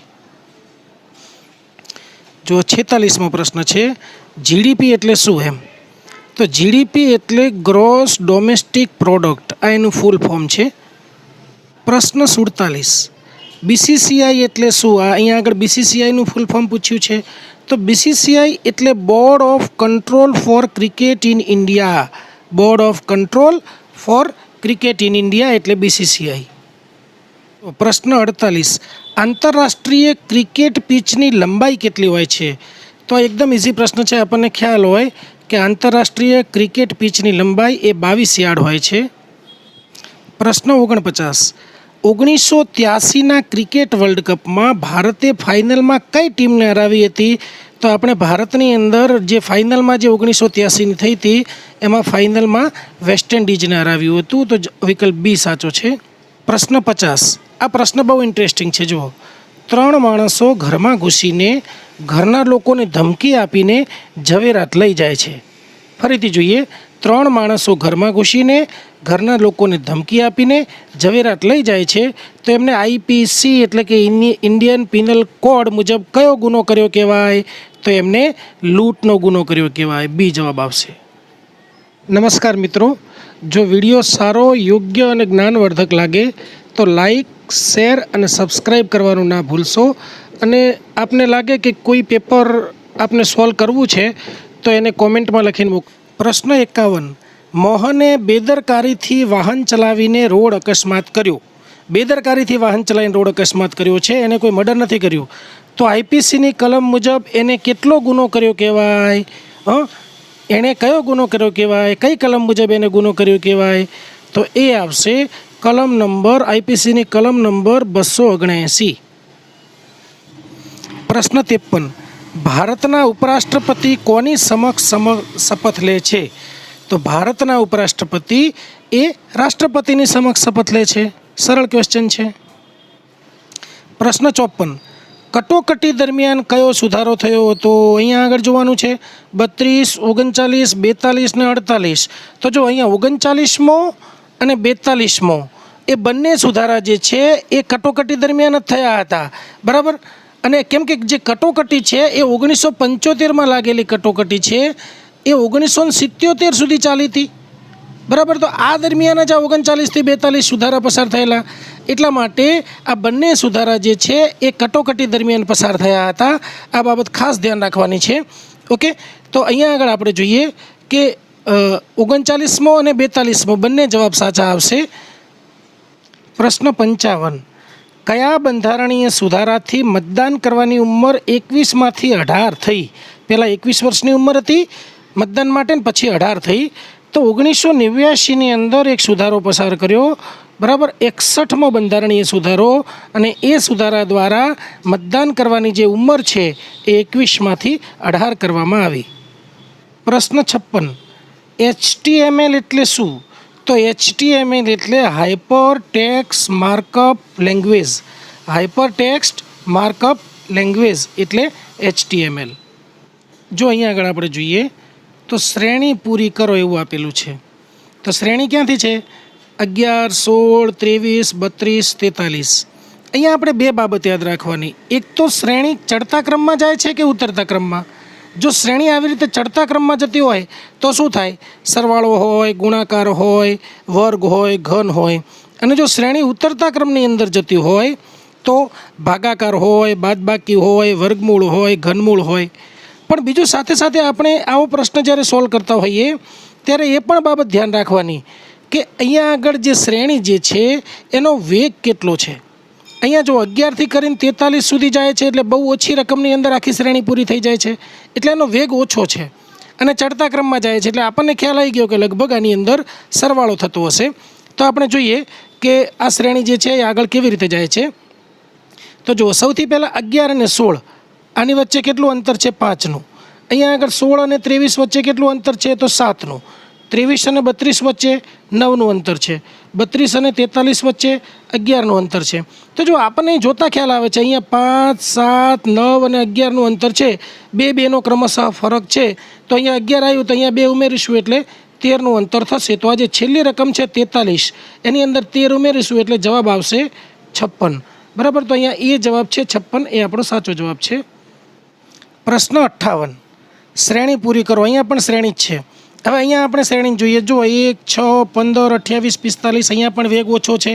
જો 46મો પ્રશ્ન છે, જીડીપી એટલે શું એમ? તો જીડીપી એટલે ગ્રોસ ડોમેસ્ટિક પ્રોડક્ટ, આ એનું ફૂલ ફોર્મ છે. પ્રશ્ન 47, બીસીસીઆઈ એટલે શું? આ અહીંયા આગળ બીસીસીઆઈનું ફૂલ ફોર્મ પૂછ્યું છે. તો બીસીસીઆઈ એટલે board of control for cricket in India. Board of control for cricket in India એટલે બીસીસીઆઈ. પ્રશ્ન 48, આંતરરાષ્ટ્રીય ક્રિકેટ પિચની લંબાઈ કેટલી હોય છે? તો એકદમ ઇઝી પ્રશ્ન છે, આપણને ખ્યાલ હોય કે આંતરરાષ્ટ્રીય ક્રિકેટ પિચની લંબાઈ એ 22 યાર્ડ હોય છે. પ્રશ્ન 49, 1983ના ક્રિકેટ વર્લ્ડ કપમાં ભારતે ફાઇનલમાં કઈ ટીમને હરાવી હતી? તો આપણે ભારતની અંદર જે ફાઇનલમાં જે 1983ની થઈ હતી એમાં ફાઇનલમાં વેસ્ટ ઇન્ડિઝને હરાવ્યું હતું, તો વિકલ્પ બી સાચો છે. પ્રશ્ન 50, આ પ્રશ્ન બહુ ઇન્ટરેસ્ટિંગ છે. જુઓ, 3 માણસો ઘરમાં ઘૂસીને ઘરના લોકોને ધમકી આપીને ઝવેરાત લઈ જાય છે. ફરીથી જોઈએ, 3 માણસો ઘરમાં ઘૂસીને ઘરના લોકોને ધમકી આપીને ઝવેરાત લઈ જાય છે, તો એમને આઈપીસી એટલે કે ઇન્ડિયન પિનલ કોડ મુજબ કયો ગુનો કર્યો કહેવાય? તો એમને લૂંટનો ગુનો કર્યો કહેવાય. બી જવાબ આવશે. નમસ્કાર મિત્રો, જો વિડીયો સારો, યોગ્ય અને જ્ઞાનવર્ધક લાગે તો લાઈક, શેર અને સબસ્ક્રાઈબ કરવાનું ના ભૂલશો. અને આપને લાગે કે કોઈ પેપર આપને સોલ્વ કરવું છે તો એને કોમેન્ટમાં લખીને મૂકો. પ્રશ્ન 51. મોહને બેદરકારીથી વાહન ચલાવીને રોડ અકસ્માત કર્યો. બેદરકારીથી વાહન ચલાવીને રોડ અકસ્માત કર્યો છે, એને કોઈ મર્ડર નથી કર્યું. તો આઈપીસીની કલમ મુજબ એને કેટલો ગુનો કર્યો કહેવાય? એણે કયો ગુનો કર્યો કહેવાય? કઈ કલમ મુજબ એને ગુનો કર્યો કહેવાય? તો એ આવશે કલમ નંબર, આઈપીસીની કલમ નંબર 279. પ્રશ્ન 53. ભારતના ઉપરાષ્ટ્રપતિ કોની સમક્ષ શપથ લે છે? તો ભારતના ઉપરાષ્ટ્રપતિ એ રાષ્ટ્રપતિની સમક્ષ શપથ લે છે. સરળ ક્વેશ્ચન છે. પ્રશ્ન 54. કટોકટી દરમિયાન કયો સુધારો થયો હતો? અહીંયા આગળ જોવાનું છે 32, 39, 42 ને 48. તો જો અહીંયા 39મો અને 42મો એ બંને સુધારા જે છે એ કટોકટી દરમિયાન જ થયા હતા, બરાબર. અને કેમ કે જે કટોકટી છે એ 1975માં લાગેલી કટોકટી છે, એ 1977 સુધી ચાલી હતી, બરાબર. તો આ દરમિયાન જ આ 39થી 42 સુધારા પસાર થયેલા. એટલા માટે આ બંને સુધારા જે છે એ કટોકટી દરમિયાન પસાર થયા હતા. આ બાબત ખાસ ધ્યાન રાખવાની છે. ઓકે, તો અહીંયા આગળ આપણે જોઈએ કે 39મો અને 42મો બંને જવાબ સાચા આવશે. પ્રશ્ન 55. કયા બંધારણીય સુધારાથી મતદાન કરવાની ઉંમર 21માંથી 18 થઈ? પહેલાં 21 વર્ષની ઉંમર હતી મતદાન માટે ને પછી 18 થઈ. તો 1989ની અંદર એક સુધારો પસાર કર્યો, બરાબર, 61મો બંધારણીય સુધારો. અને એ સુધારા દ્વારા મતદાન કરવાની જે ઉંમર છે એ 21માંથી 18 કરવામાં આવી. પ્રશ્ન 56. HTML એટલે શું? તો HTML એટલે hyper text markup language. Hyper text markup language એટલે HTML. જો અહીંયા આગળ આપણે જોઈએ તો શ્રેણી પૂરી કરો એવું આપેલું છે. તો શ્રેણી ક્યાંથી છે? 11, 16, 23, 32, 43. અહીંયા આપણે બે બાબત યાદ રાખવાની. એક તો શ્રેણી ચડતા ક્રમમાં જાય છે કે ઉતરતા ક્રમમાં? જો શ્રેણી આવી રીતે ચડતા ક્રમમાં જતી હોય તો શું થાય? સરવાળો હોય, ગુણાકાર હોય, વર્ગ હોય, ઘન હોય. અને જો શ્રેણી ઉતરતા ક્રમની અંદર જતી હોય તો ભાગાકાર હોય, બાદબાકી હોય, વર્ગમૂળ હોય, ઘનમૂળ હોય. પણ બીજું સાથે સાથે આપણે આવો પ્રશ્ન જ્યારે સોલ્વ કરતા હોઈએ ત્યારે એ પણ બાબત ધ્યાન રાખવાની કે અહીંયા આગળ જે શ્રેણી જે છે એનો વેગ કેટલો છે. અહીંયા જો 11થી કરીને 43 સુધી જાય છે એટલે બહુ ઓછી રકમની અંદર આખી શ્રેણી પૂરી થઈ જાય છે, એટલે એનો વેગ ઓછો છે. અને ચડતા ક્રમમાં જાય છે એટલે આપણને ખ્યાલ આવી ગયો કે લગભગ આની અંદર સરવાળો થતો હશે. તો આપણે જોઈએ કે આ શ્રેણી જે છે એ આગળ કેવી રીતે જાય છે. તો જુઓ, સૌથી પહેલાં 11 અને 16 આની વચ્ચે કેટલું અંતર છે? 5નું. અહીંયા આગળ 16 અને 23 વચ્ચે કેટલું અંતર છે? તો 7નું. 23 અને 32 વચ્ચે 9નું અંતર છે. 32 અને 43 વચ્ચે 11નું અંતર છે. તો જો આપણને જોતા ખ્યાલ આવે છે અહીંયા 5, 7, 9 અને 11નું અંતર છે. બેનો ક્રમશઃ ફરક છે. તો અહીંયા 11 આવ્યું તો અહીંયા 2 ઉમેરીશું એટલે 13નું અંતર થશે. તો આ જે છેલ્લી રકમ છે 43, એની અંદર 13 ઉમેરીશું એટલે જવાબ આવશે 56, બરાબર. તો અહીંયા એ જવાબ છે 56, એ આપણો સાચો જવાબ છે. પ્રશ્ન 58. શ્રેણી પૂરી કરો. અહીંયા પણ શ્રેણી જ છે. હવે અહીંયા આપણે શ્રેણી જોઈએ. જો 1, 6, 15, 28, 45. અહીંયા પણ વેગ ઓછો છે,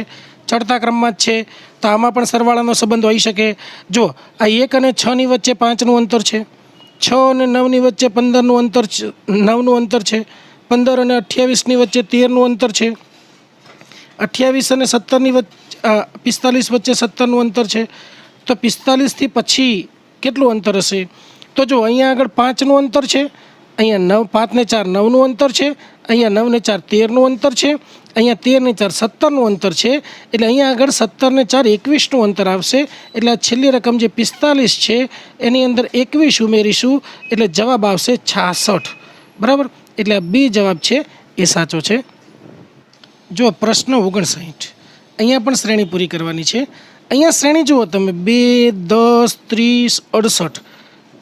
ચડતા ક્રમમાં જ છે. તો આમાં પણ સરવાળાનો સંબંધ હોઈ શકે. જો આ 1 અને 6ની વચ્ચે 5નું અંતર છે, 6 અને 9ની વચ્ચે 15નું અંતર છે, 9નું અંતર છે. 15 અને 28ની વચ્ચે 13નું અંતર છે. 28 અને 17ની વચ્ચે 45 વચ્ચે 17નું અંતર છે. તો 45થી પછી કેટલું અંતર હશે? તો જો અહીંયા આગળ 5નું અંતર છે, અહીંયા 5 ને 4 9નું અંતર છે, અહીંયા 9 ને 4 13નું અંતર છે, અહીંયા 13 ને 4 17નું અંતર છે. એટલે અહીંયા આગળ 17 ને 4 21નું અંતર આવશે. એટલે આ છેલ્લી રકમ જે 45 છે એની અંદર 21 ઉમેરીશું એટલે જવાબ આવશે 66, બરાબર. એટલે આ બી જવાબ છે એ સાચો છે. જો પ્રશ્ન 59. અહીંયા પણ શ્રેણી પૂરી કરવાની છે. અહીંયા શ્રેણી જુઓ તમે 2, 10, 30, 68,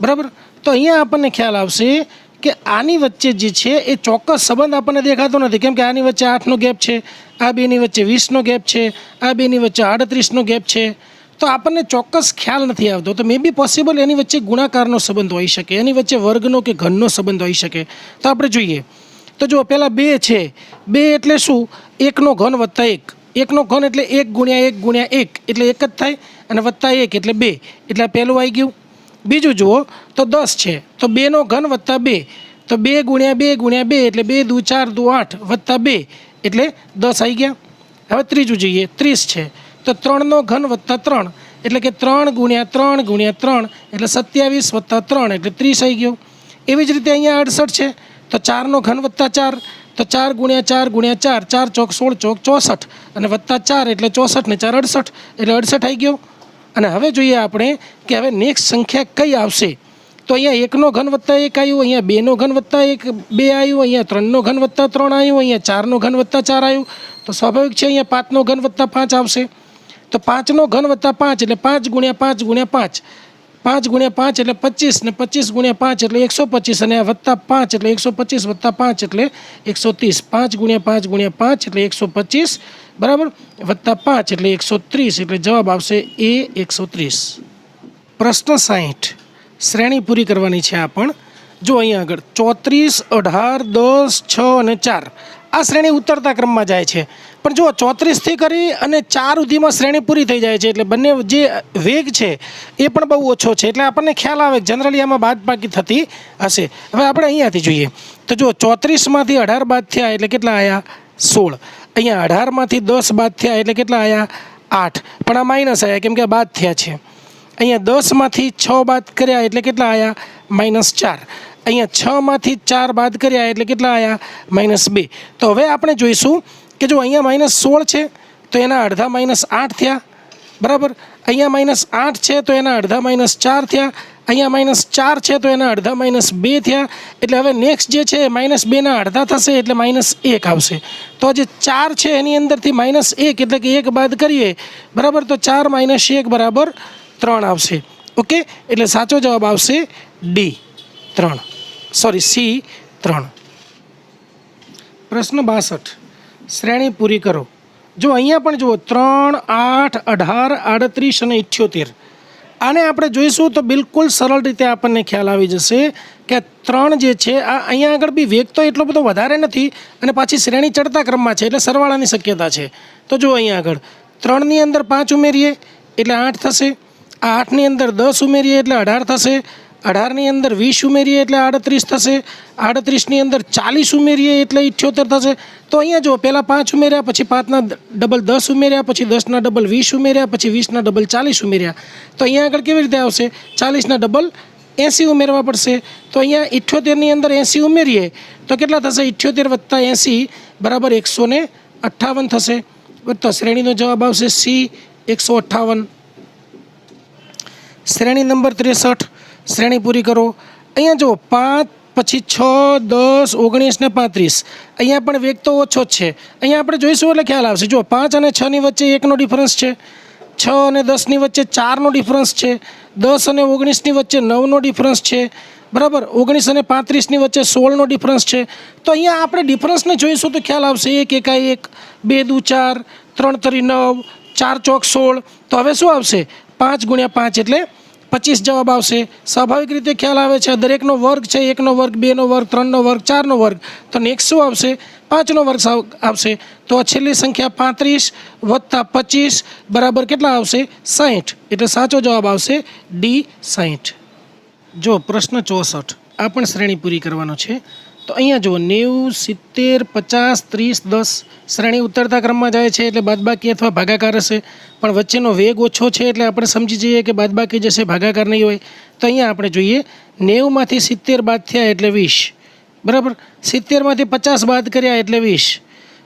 બરાબર. તો અહીંયા આપણને ખ્યાલ આવશે કે આની વચ્ચે જે છે એ ચોક્કસ સંબંધ આપણને દેખાતો નથી, કેમ કે આની વચ્ચે 8નો ગેપ છે, આ બેની વચ્ચે 20નો ગેપ છે, આ બેની વચ્ચે 38નો ગેપ છે, તો આપણને ચોક્કસ ખ્યાલ નથી આવતો. તો મે બી પોસિબલ એની વચ્ચે ગુણાકારનો સંબંધ હોઈ શકે, એની વચ્ચે વર્ગનો કે ઘનનો સંબંધ હોઈ શકે. તો આપણે જોઈએ. તો જો પહેલાં 2 છે, 2 એટલે શું? 1નો ઘન વત્તા 1. 1નો ઘન એટલે 1 ગુણ્યા 1 ગુણ્યા 1 એટલે 1 જ થાય, અને વત્તા 1 એટલે 2 એટલે પહેલું આવી ગયું. બીજું જુઓ તો 10 છે, તો 2નો ઘન વત્તા 2, તો 2 ગુણ્યા 2 ગુણ્યા 2 એટલે 2 દુ 4 દુ 8 વત્તા 2 એટલે 10 આવી ગયા. હવે ત્રીજું જોઈએ, 30 છે, તો 3નો ઘન વત્તા 3 એટલે કે 3 ગુણ્યા 3 ગુણ્યા 3 એટલે 27 વત્તા 3 એટલે 30 આવી ગયો. એવી જ રીતે અહીંયા 68 છે, તો 4નો ઘન વત્તા 4, તો 4 ગુણ્યા 4 ગુણ્યા 4, 4 ચોક 16 ચોક 64 અને વત્તા 4 એટલે 64 ને 4 68 એટલે 68 આવી ગયો. અને હવે જોઈએ આપણે કે હવે નેક્સ્ટ સંખ્યા કઈ આવશે. તો અહીંયા 1નો ઘન વત્તા 1 આવ્યું, અહીંયા 2નો ઘન વત્તા 1 2 આવ્યું, અહીંયા 3નો ઘન વત્તા 3 આવ્યું, અહીંયા 4નો ઘન વત્તા 4 આવ્યું. તો સ્વાભાવિક છે અહીંયા 5નો ઘન વત્તા 5 આવશે. તો 5નો ઘન વત્તા 5 એટલે 5 ગુણ્યા 5 ગુણ્યા 5, 5 ગુણ્યા 5 એટલે 25 ને 25 ગુણ્યા 5 એટલે 125 અને આ વત્તા 5 એટલે 125 વત્તા 5 એટલે 130. 5 ગુણ્યા 5 ગુણ્યા 5 એટલે 125 બરાબર, વત્તા 5 એટલે 130 એટલે જવાબ આવશે એ 130. પ્રશ્ન 60 શ્રેણી પૂરી કરવાની છે આ પણ. જો અહીંયા આગળ 34, 18, 10, 6 અને 4 આ શ્રેણી ઉતરતા ક્રમમાં જાય છે. પણ જો 34થી કરી અને 4 સુધીમાં શ્રેણી પૂરી થઈ જાય છે, એટલે બંને જે વેગ છે એ પણ બહુ ઓછો છે, એટલે આપણને ખ્યાલ આવે કે જનરલી આમાં બાદબાકી થતી હશે. હવે આપણે અહીંયાથી જોઈએ તો જો 34માંથી 18 બાદ થયા એટલે કેટલા આવ્યા? 16. અહીંયા 18માંથી 10 બાદ થયા એટલે કેટલા આવ્યા? 8. પણ આ માઇનસ આવ્યા કેમ કે બાદ થયા છે. અહીંયા 10માંથી 6 બાદ કર્યા એટલે કેટલા આવ્યા? -4. અહીંયા 6માંથી 4 બાદ કર્યા એટલે કેટલા આવ્યા? -2. તો હવે આપણે જોઈશું કે જો અહીંયા -16 છે તો એના અડધા -8 થયા બરાબર. અહીંયા -8 છે તો એના અડધા -4 થયા. અહીંયા -4 છે તો એના અડધા -2 થયા. એટલે હવે નેક્સ્ટ જે છે -2ના અડધા થશે એટલે -1 આવશે. તો જે 4 છે એની અંદરથી -1 એટલે કે 1 બાદ કરીએ બરાબર, તો 4 - 1 બરાબર 3 આવશે. ઓકે, એટલે સાચો જવાબ આવશે ડી 3, સોરી સી 3. પ્રશ્ન 62 શ્રેણી પૂરી કરો. જો અહીંયા પણ જુઓ 3, 8, 18, 38 અને 78. આને આપણે જોઈશું તો બિલકુલ સરળ રીતે આપણને ખ્યાલ આવી જશે કે 3 જે છે આ અહીંયા આગળ બી વેગ તો એટલો બધો વધારે નથી અને પાછી શ્રેણી ચડતા ક્રમમાં છે એટલે સરવાળાની શક્યતા છે. તો જુઓ અહીંયા આગળ 3ની અંદર 5 ઉમેરીએ એટલે 8 થશે, આ 8ની અંદર 10 ઉમેરીએ એટલે 18 થશે, 18ની અંદર 20 ઉમેરીએ એટલે 38 થશે, 38ની અંદર 40 ઉમેરીએ એટલે 78 થશે. તો અહીંયા જો પહેલાં 5 ઉમેર્યા, પછી 5ના ડબલ 10 ઉમેર્યા, પછી 10ના ડબલ 20 ઉમેર્યા, પછી 20ના ડબલ 40 ઉમેર્યા. તો અહીંયા આગળ કેવી રીતે આવશે? 40ના ડબલ 80 ઉમેરવા પડશે. તો અહીંયા 78ની અંદર 80 ઉમેરીએ તો કેટલા થશે? 78 વત્તા 80 બરાબર 158 થશે. તો શ્રેણીનો જવાબ આવશે સી 158. શ્રેણી નંબર 63 શ્રેણી પૂરી કરો. અહીંયા જુઓ 5 પછી 6, 10, 19 ને 35. અહીંયા પણ વેગ તો ઓછો જ છે. અહીંયા આપણે જોઈશું એટલે ખ્યાલ આવશે. જુઓ 5 અને 6ની વચ્ચે 1નો ડિફરન્સ છે, 6 અને 10ની વચ્ચે 4નો ડિફરન્સ છે, 10 અને 19ની વચ્ચે 9નો ડિફરન્સ છે બરાબર, 19 અને 35ની વચ્ચે 16નો ડિફરન્સ છે. તો અહીંયા આપણે ડિફરન્સને જોઈશું તો ખ્યાલ આવશે 1 એકા 1, 2 દુ 4, 3 તરી 9, 4 ચોક 16. તો હવે શું આવશે? 5 ગુણ્યા 5 એટલે 25 જવાબ આવશે. સ્વાભાવિક રીતે ખ્યાલ આવે છે દરેકનો વર્ગ છે, 1નો વર્ગ, 2નો વર્ગ, 3નો વર્ગ, 4નો વર્ગ. તો નેક્સ્ટ શું આવશે? 5નો વર્ગ આવશે. તો આ છેલ્લી સંખ્યા 35 વત્તા 25 બરાબર કેટલા આવશે? 60. એટલે સાચો જવાબ આવશે ડી 60. જો પ્રશ્ન 64 આ પણ શ્રેણી પૂરી કરવાનો છે. તો અહીંયા જુઓ 90, 70, 50, 30, 10 શ્રેણી ઉતરતા ક્રમમાં જાય છે એટલે બાદબાકી અથવા ભાગાકાર હશે. પણ વચ્ચેનો વેગ ઓછો છે એટલે આપણે સમજી જઈએ કે બાદબાકી જશે, ભાગાકાર નહીં હોય. તો અહીંયા આપણે જોઈએ 90માંથી 70 બાદ થયા એટલે 20 બરાબર, 70માંથી 50 બાદ કર્યા એટલે 20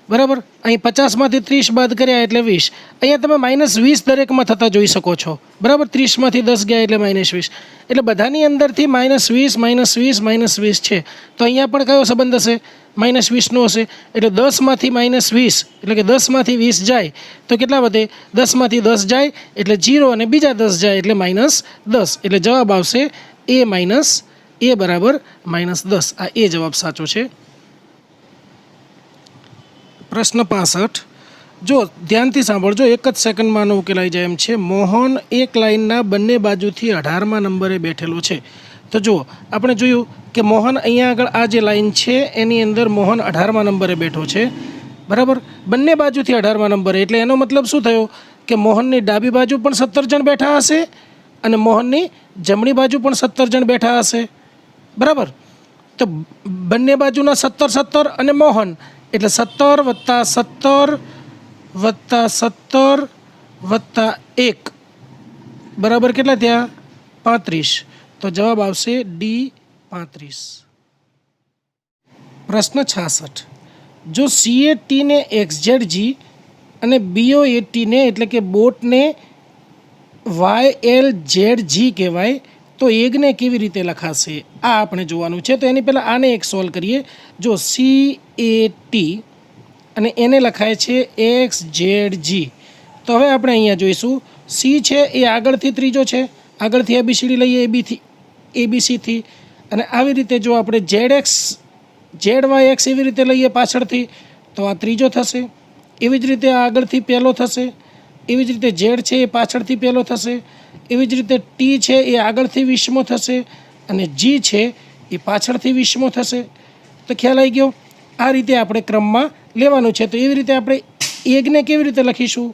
બરાબર, અહીં 50માંથી 30 બાદ કર્યા એટલે 20. અહીંયા તમે -20 દરેકમાં થતા જોઈ શકો છો બરાબર. 30માંથી 10 ગયા એટલે -20. એટલે બધાની અંદરથી -20, -20 છે. તો અહીંયા પણ કયો સંબંધ હશે? -20નો હશે. એટલે 10માંથી -20 એટલે કે 10માંથી 20 જાય તો કેટલા વધે? 10માંથી 10 જાય એટલે 0 અને બીજા 10 જાય એટલે -10. એટલે જવાબ આવશે એ એ બરાબર -10. આ એ જવાબ સાચો છે. પ્રશ્ન 65. જો ધ્યાનથી સાંભળજો, એક જ સેકન્ડમાં આનો ઉકેલાઈ જાય એમ છે. મોહન એક લાઇનના બંને બાજુથી 18મા નંબરે બેઠેલો છે. તો જુઓ, આપણે જોયું કે મોહન અહીંયા આગળ આ જે લાઇન છે એની અંદર મોહન 18મા નંબરે બેઠો છે, બરાબર. બંને બાજુથી 18મા નંબરે, એટલે એનો મતલબ શું થયો કે મોહનની ડાબી બાજુ પણ 17 જણ બેઠા હશે અને મોહનની જમણી બાજુ પણ 17 જણ બેઠા હશે, બરાબર. તો બંને બાજુના 17 અને મોહન, એટલે 17 + 17 + 17 + 1 બરાબર કેટલા થયા? 35. તો જવાબ આવશે ડી 35. પ્રશ્ન 66. જો CAT ને XZG અને BOAT ને એટલે કે બોટને YLZG કહેવાય, તો એગને કેવી રીતે લખાશે? આ આપણે જોવાનું છે. તો એની પહેલાં આને એક સોલ્વ કરીએ. જો CAT અને એને લખાય છે XZG, તો હવે આપણે અહીંયા જોઈશું C છે એ આગળથી ત્રીજો છે, આગળથી ABCD લઈએ ABCથી, અને આવી રીતે જો આપણે ZYX એવી રીતે લઈએ પાછળથી, તો આ ત્રીજો થશે. એવી જ રીતે આગળથી પહેલો થશે, એવી જ રીતે Z છે એ પાછળથી પહેલો થશે, એવી જ રીતે T છે એ આગળથી 20મો થશે અને G છે એ પાછળથી 20મો થશે. તો ખ્યાલ આવી ગયો? આ રીતે આપણે ક્રમમાં લેવાનું છે. તો એવી રીતે આપણે એગને કેવી રીતે લખીશું?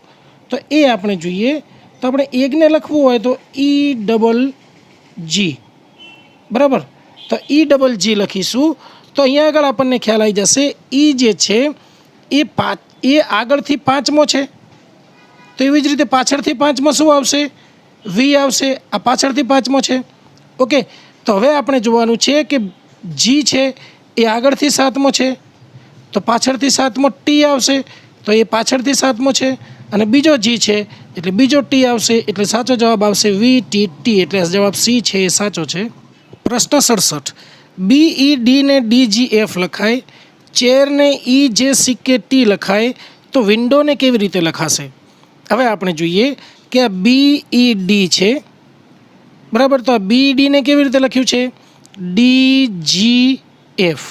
તો એ આપણે જોઈએ. તો આપણે એગને લખવું હોય તો EGG, બરાબર. તો EGG લખીશું. તો અહીંયા આગળ આપણને ખ્યાલ આવી જશે. E જે છે એ આગળથી 5મો છે, તો એવી જ રીતે પાછળથી 5મો શું આવશે? V આવશે. આ પાછળથી 5મો છે, ઓકે. તો હવે આપણે જોવાનું છે કે G છે એ આગળથી 7મો છે, તો પાછળથી 7મો T આવશે, તો એ પાછળથી 7મો છે, અને બીજો G છે એટલે બીજો T આવશે, એટલે સાચો જવાબ આવશે VTT, એટલે જવાબ C છે એ સાચો છે. પ્રશ્ન 67. BED ને DGF લખાય, ચેરને EJCKT લખાય, તો વિન્ડોને કેવી રીતે લખાશે? હવે આપણે જોઈએ કે આ BED છે, બરાબર. તો આ BED ને કેવી રીતે લખ્યું છે? DGF.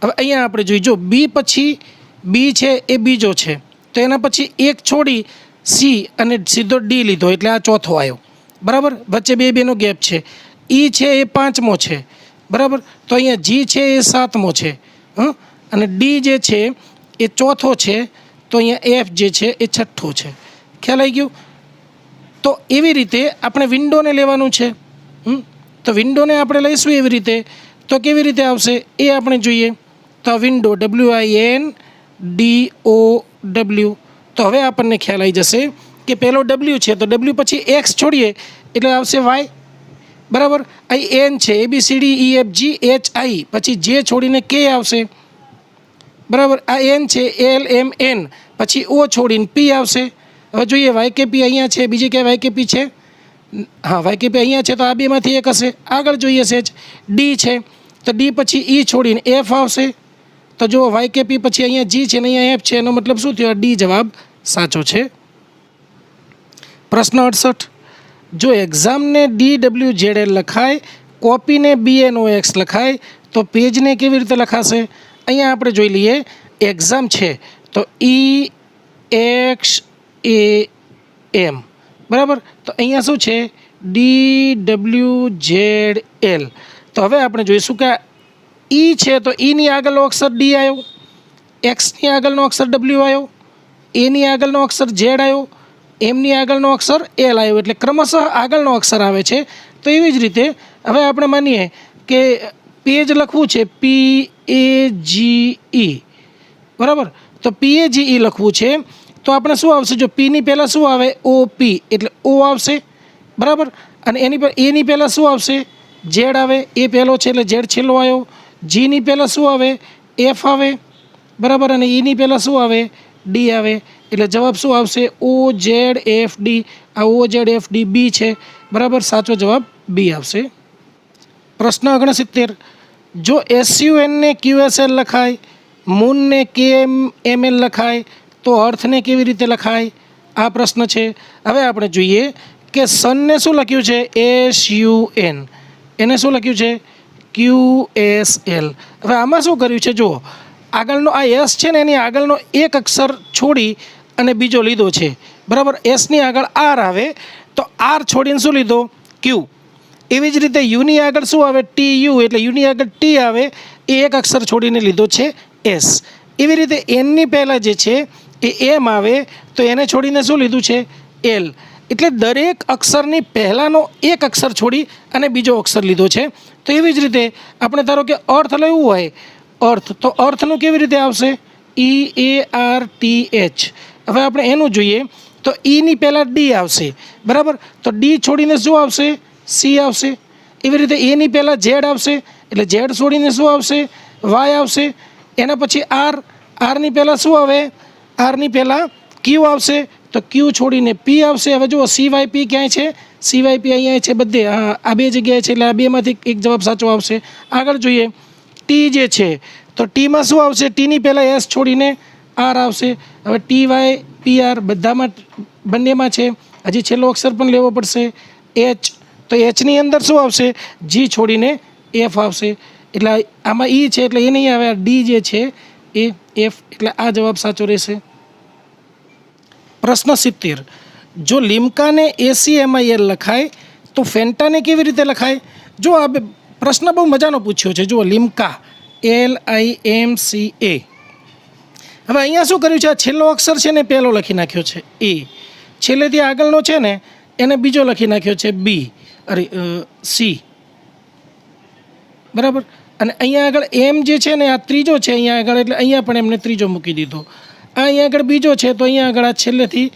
હવે અહીંયા આપણે જોઈએ, જો B પછી B છે એ બીજો છે, તો એના પછી એક છોડી C અને સીધો D લીધો, એટલે આ ચોથો આવ્યો, બરાબર. વચ્ચે બેનો ગેપ છે. E છે એ 5મો છે, બરાબર. તો અહીંયા G છે એ 7મો છે, અને D જે છે એ ચોથો છે, તો અહીંયા F જે છે એ છઠ્ઠો છે. ખ્યાલ આવી ગયું? તો એવી રીતે આપણે વિન્ડોને લેવાનું છે. તો વિન્ડોને આપણે લઈશું એવી રીતે, તો કેવી રીતે આવશે એ આપણે જોઈએ. તો આ વિન્ડો WINDOW. તો હવે આપણને ખ્યાલ આવી જશે કે પહેલો W છે, તો W પછી X છોડીએ એટલે આવશે Y, બરાબર. અહીં N છે ABCDEFGHI, પછી J છોડીને K આવશે, બરાબર. આ N છે LMN, પછી O છોડીને P આવશે. હવે જોઈએ YKP અહીંયા છે, બીજી ક્યાંય YKP છે? હા, YKP અહીંયા છે, તો આ બેમાંથી એક હશે. આગળ જોઈએ છે D છે, તો D પછી E છોડીને F આવશે. તો જો YKP પછી અહીંયા G છે ને અહીંયા F છે, એનો મતલબ શું થયો? D જવાબ સાચો છે. પ્રશ્ન 68. જો એક્ઝામને DWZL લખાય, કોપીને BNOX લખાય, તો પેજને કેવી રીતે લખાશે? અહીંયા આપણે જોઈ લઈએ. એક્ઝામ છે તો EXAM, બરાબર. તો અહીંયા શું છે? DWZL. તો હવે આપણે જોઈશું કે E છે તો Eની આગળનો અક્ષર D આવ્યો, Xની આગળનો અક્ષર W આવ્યો, Aની આગળનો અક્ષર Z આવ્યો, Mની આગળનો અક્ષર L આવ્યો, એટલે ક્રમશઃ આગળનો અક્ષર આવે છે. તો એવી જ રીતે હવે આપણે માનીએ કે પેજ લખવું છે PAGE, બરાબર. તો PAGE લખવું છે, તો આપણે શું આવશે? જો Pની પહેલાં શું આવે? OP, એટલે O આવશે, બરાબર. અને એની પહેલાં શું આવશે? Z આવે, એ પહેલો છે એટલે Z છેલ્લો આવ્યો. Gની પહેલાં શું આવે? F આવે, બરાબર. અને Eની પહેલાં શું આવે? D આવે, એટલે જવાબ શું આવશે? OZFD. આ OZFD B છે, બરાબર. સાચો જવાબ B આવશે. પ્રશ્ન 69. જો SUN ને QSL લખાય, મૂનને KML લખાય, તો અર્થને કેવી રીતે લખાય? આ પ્રશ્ન છે. હવે આપણે જોઈએ કે સનને શું લખ્યું છે? SUN. એને શું લખ્યું છે? QSL। હવે આમાં શું કર્યું છે જુઓ, આગળનો આ એસ છે ને એની આગળનો એક અક્ષર છોડી અને બીજો લીધો છે, બરાબર। એસની આગળ આર આવે તો આર છોડીને શું લીધો, ક્યુ। એવી જ રીતે યુની આગળ શું આવે, TU, એટલે યુની આગળ ટી આવે, એ એક અક્ષર છોડીને લીધો છે એસ। એવી રીતે એનની પહેલાં જે છે એ એમ આવે તો એને છોડીને શું લીધું છે, એલ। એટલે દરેક અક્ષરની પહેલાંનો એક અક્ષર છોડી અને બીજો અક્ષર લીધો છે। તો એવી જ રીતે આપણે ધારો કે અર્થ લેવું હોય, અર્થ, તો અર્થનું કેવી રીતે આવશે, EARTH। હવે આપણે એનું જોઈએ તો ઈની પહેલાં ડી આવશે, બરાબર। તો ડી છોડીને શું આવશે, સી આવશે। એવી રીતે એની પહેલાં ઝેડ આવશે, એટલે ઝેડ છોડીને શું આવશે, વાય આવશે। એના પછી આર, આરની પહેલાં શું આવે, આરની પહેલાં ક્યુ આવશે, તો ક્યુ છોડીને પી આવશે। હવે જુઓ CYP ક્યાંય છે, CYP અહીંયા છે બધે, હા આ બે જગ્યાએ છે, એટલે આ બેમાંથી એક જવાબ સાચો આવશે। આગળ જોઈએ ટી જે છે તો ટીમાં શું આવશે, ટીની પહેલાં એસ છોડીને આર આવશે। હવે TYPR બધામાં, બંનેમાં છે, હજી છેલ્લો અક્ષર પણ લેવો પડશે, એચ, તો એચની અંદર શું આવશે, જી છોડીને એફ આવશે। એટલે આમાં ઈ છે એટલે એ નહીં આવે, આ ડી જે છે એ એફ, એટલે આ જવાબ સાચો રહેશે। પ્રશ્ન 70, જો લિમ્કાને ACMIL લખાય તો ફેન્ટાને કેવી રીતે લખાય? જો આ પ્રશ્ન બહુ મજાનો પૂછ્યો છે, જુઓ લિમ્કા, LIMCA। હવે અહીંયા શું કર્યું છે, આ છેલ્લો અક્ષર છે ને પહેલો લખી નાખ્યો છે એ, છેલ્લેથી આગળનો છે ને એને બીજો લખી નાખ્યો છે બી, અરે સી, બરાબર। અને અહીંયા આગળ એમ જે છે ને આ ત્રીજો છે અહીંયા આગળ, એટલે અહીંયા પણ એમને ત્રીજો મૂકી દીધો। આ અહીંયા આગળ બીજો છે તો અહીંયા આગળ આ છેલ્લેથી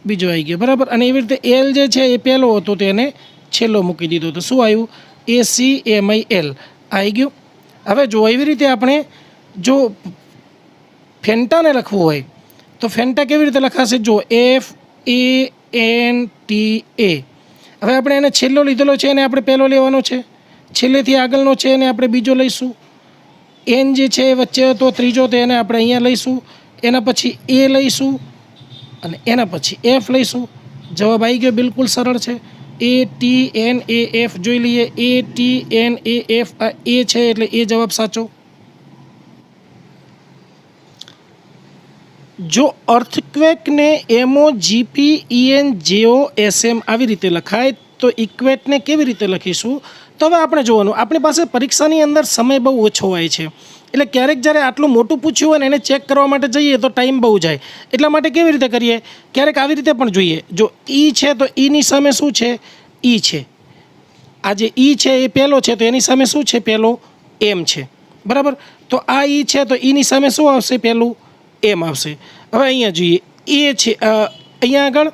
બીજો આવી ગયો, બરાબર। અને એવી રીતે એલ જે છે એ પહેલો હતો તો એને છેલ્લો મૂકી દીધો, તો શું આવ્યું, ACMIL આવી ગયું। હવે જો એવી રીતે આપણે જો ફેન્ટાને લખવું હોય તો ફેન્ટા કેવી રીતે લખાશે, જો FANTA। હવે આપણે એને છેલ્લો લીધેલો છે એને આપણે પહેલો લેવાનો છે, છેલ્લેથી આગળનો છે એને આપણે બીજો લઈશું, એન જે છે એ વચ્ચે હતો ત્રીજો તો એને આપણે અહીંયા લઈશું, એના પછી એ લઈશું અને એના પછી એફ લઈશું। જવાબ આવી ગયો, બિલકુલ સરળ છે। ATNAF જોઈ લઈએ, ATNAF આ એ છે એટલે એ જવાબ સાચો। જો અર્થક્વેકને MOGPENJOSM આવી રીતે લખાય તો ઇક્વેટને કેવી રીતે લખીશું? તો હવે આપણે જોવાનું, આપણી પાસે પરીક્ષાની અંદર સમય બહુ ઓછો હોય છે, એટલે ક્યારેક જ્યારે આટલું મોટું પૂછ્યું હોય ને એને ચેક કરવા માટે જઈએ તો ટાઈમ બહુ જાય, એટલા માટે કેવી રીતે કરીએ, ક્યારેક આવી રીતે પણ જોઈએ। જો ઈ છે તો ઈની સામે શું છે, ઈ છે, આ જે ઈ છે એ પહેલો છે તો એની સામે શું છે, પહેલો એમ છે, બરાબર। તો આ ઈ છે તો ઈની સામે શું આવશે, પહેલું એમ આવશે। હવે અહીંયા જોઈએ એ છે, અહીંયા આગળ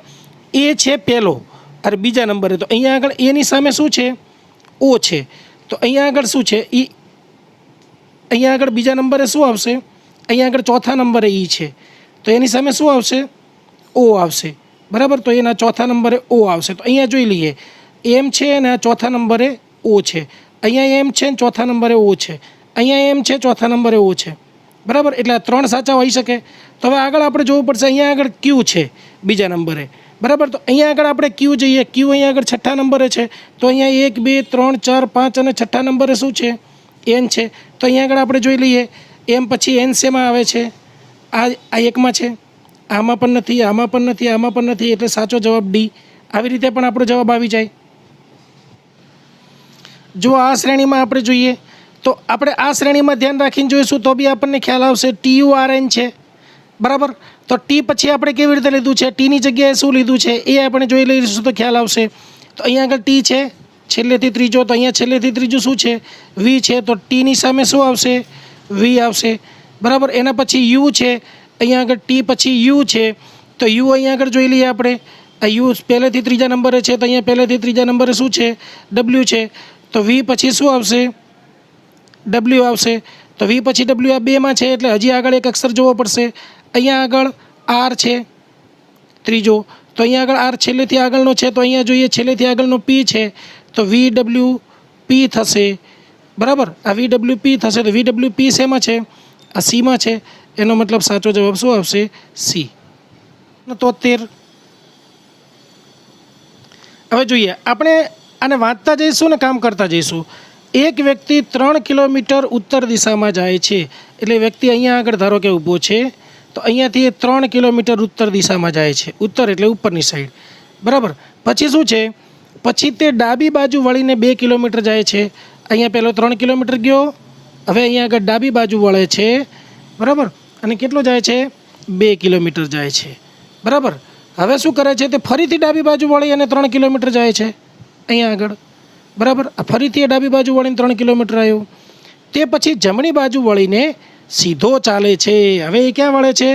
એ છે પહેલો, અરે બીજા નંબરે, તો અહીંયા આગળ એની સામે શું છે, ઓ છે, તો અહીંયા આગળ શું છે, ઈ, અહીંયા આગળ બીજા નંબરે શું આવશે, અહીંયા આગળ ચોથા નંબરે ઈ છે તો એની સામે શું આવશે, ઓ આવશે, બરાબર। તો એના ચોથા નંબરે ઓ આવશે। તો અહીંયા જોઈ લઈએ, એમ છે અને આ ચોથા નંબરે ઓ છે, અહીંયા એમ છે ને ચોથા નંબરે ઓ છે, અહીંયા એમ છે ચોથા નંબરે ઓ છે, બરાબર। એટલે આ ત્રણ સાચા હોઈ શકે। તો હવે આગળ આપણે જોવું પડશે, અહીંયા આગળ ક્યુ છે બીજા નંબરે, બરાબર। તો અહીંયા આગળ આપણે ક્યુ જઈએ, ક્યુ અહીંયા આગળ છઠ્ઠા નંબરે છે, તો અહીંયા 1 2 3 4 5 અને છઠ્ઠા નંબરે શું છે, એન છે, તો અહીંયા આગળ આપણે જોઈ લઈએ એમ પછી એન શેમાં આવે છે, આ એકમાં છે, આમાં પણ નથી, આમાં પણ નથી, આમાં પણ નથી, એટલે સાચો જવાબ ડી। આવી રીતે પણ આપણો જવાબ આવી જાય। જો આ શ્રેણીમાં આપણે જોઈએ તો આપણે આ શ્રેણીમાં ધ્યાન રાખીને જોઈશું તો બી આપણને ખ્યાલ આવશે, TURN છે, બરાબર। તો ટી પછી આપણે કેવી રીતે લીધું છે, ટીની જગ્યાએ શું લીધું છે એ આપણે જોઈ લઈશું તો ખ્યાલ આવશે। તો અહીંયા આગળ ટી છે છેલ્લેથી ત્રીજો, તો અહીંયા છેલ્લેથી ત્રીજું શું છે, વી છે, તો ટીની સામે શું આવશે, વી આવશે, બરાબર। એના પછી યુ છે, અહીંયા આગળ ટી પછી યુ છે, તો યુ અહીંયા આગળ જોઈ લઈએ આપણે, આ યુ પહેલેથી ત્રીજા નંબરે છે, તો અહીંયા પહેલેથી ત્રીજા નંબરે શું છે, ડબલ્યુ છે, તો વી પછી શું આવશે, ડબલ્યુ આવશે, તો વી પછી ડબલ્યુ આ બેમાં છે એટલે હજી આગળ એક અક્ષર જોવો પડશે। અહીંયા આગળ આર છે ત્રીજો, તો અહીંયા આગળ આર છેલ્લેથી આગળનો છે, તો અહીંયા જોઈએ છેલ્લેથી આગળનો પી છે, તો VWP થશે, બરાબર। આ VWP થશે, તો VWP શેમાં છે, આ સીમાં છે, એનો મતલબ સાચો જવાબ શું આવશે, સી। 73 હવે જોઈએ, આપણે આને વાંચતા જઈશું ને કામ કરતા જઈશું। એક વ્યક્તિ 3 કિલોમીટર ઉત્તર દિશામાં જાય છે. એટલે વ્યક્તિ અહીંયા આગળ ધારો કે ઊભો છે, તો અહીંયાથી એ 3 કિલોમીટર ઉત્તર દિશામાં જાય છે. ઉત્તર એટલે ઉપરની સાઈડ, બરાબર. પછી શું છે, પછી તે ડાબી બાજુ વળીને 2 કિલોમીટર જાય છે. અહીંયા પહેલો 3 કિલોમીટર ગયો, હવે અહીંયા આગળ ડાબી બાજુ વળે છે, બરાબર. અને કેટલો જાય છે, 2 કિલોમીટર જાય છે, બરાબર. હવે શું કરે છે, તે ફરીથી ડાબી બાજુ વળી અને 3 કિલોમીટર જાય છે અહીંયા આગળ, બરાબર. ફરીથી એ ડાબી બાજુ વળીને 3 કિલોમીટર આવ્યું. તે પછી જમણી બાજુ વળીને સીધો ચાલે છે. હવે એ ક્યાં વળે છે,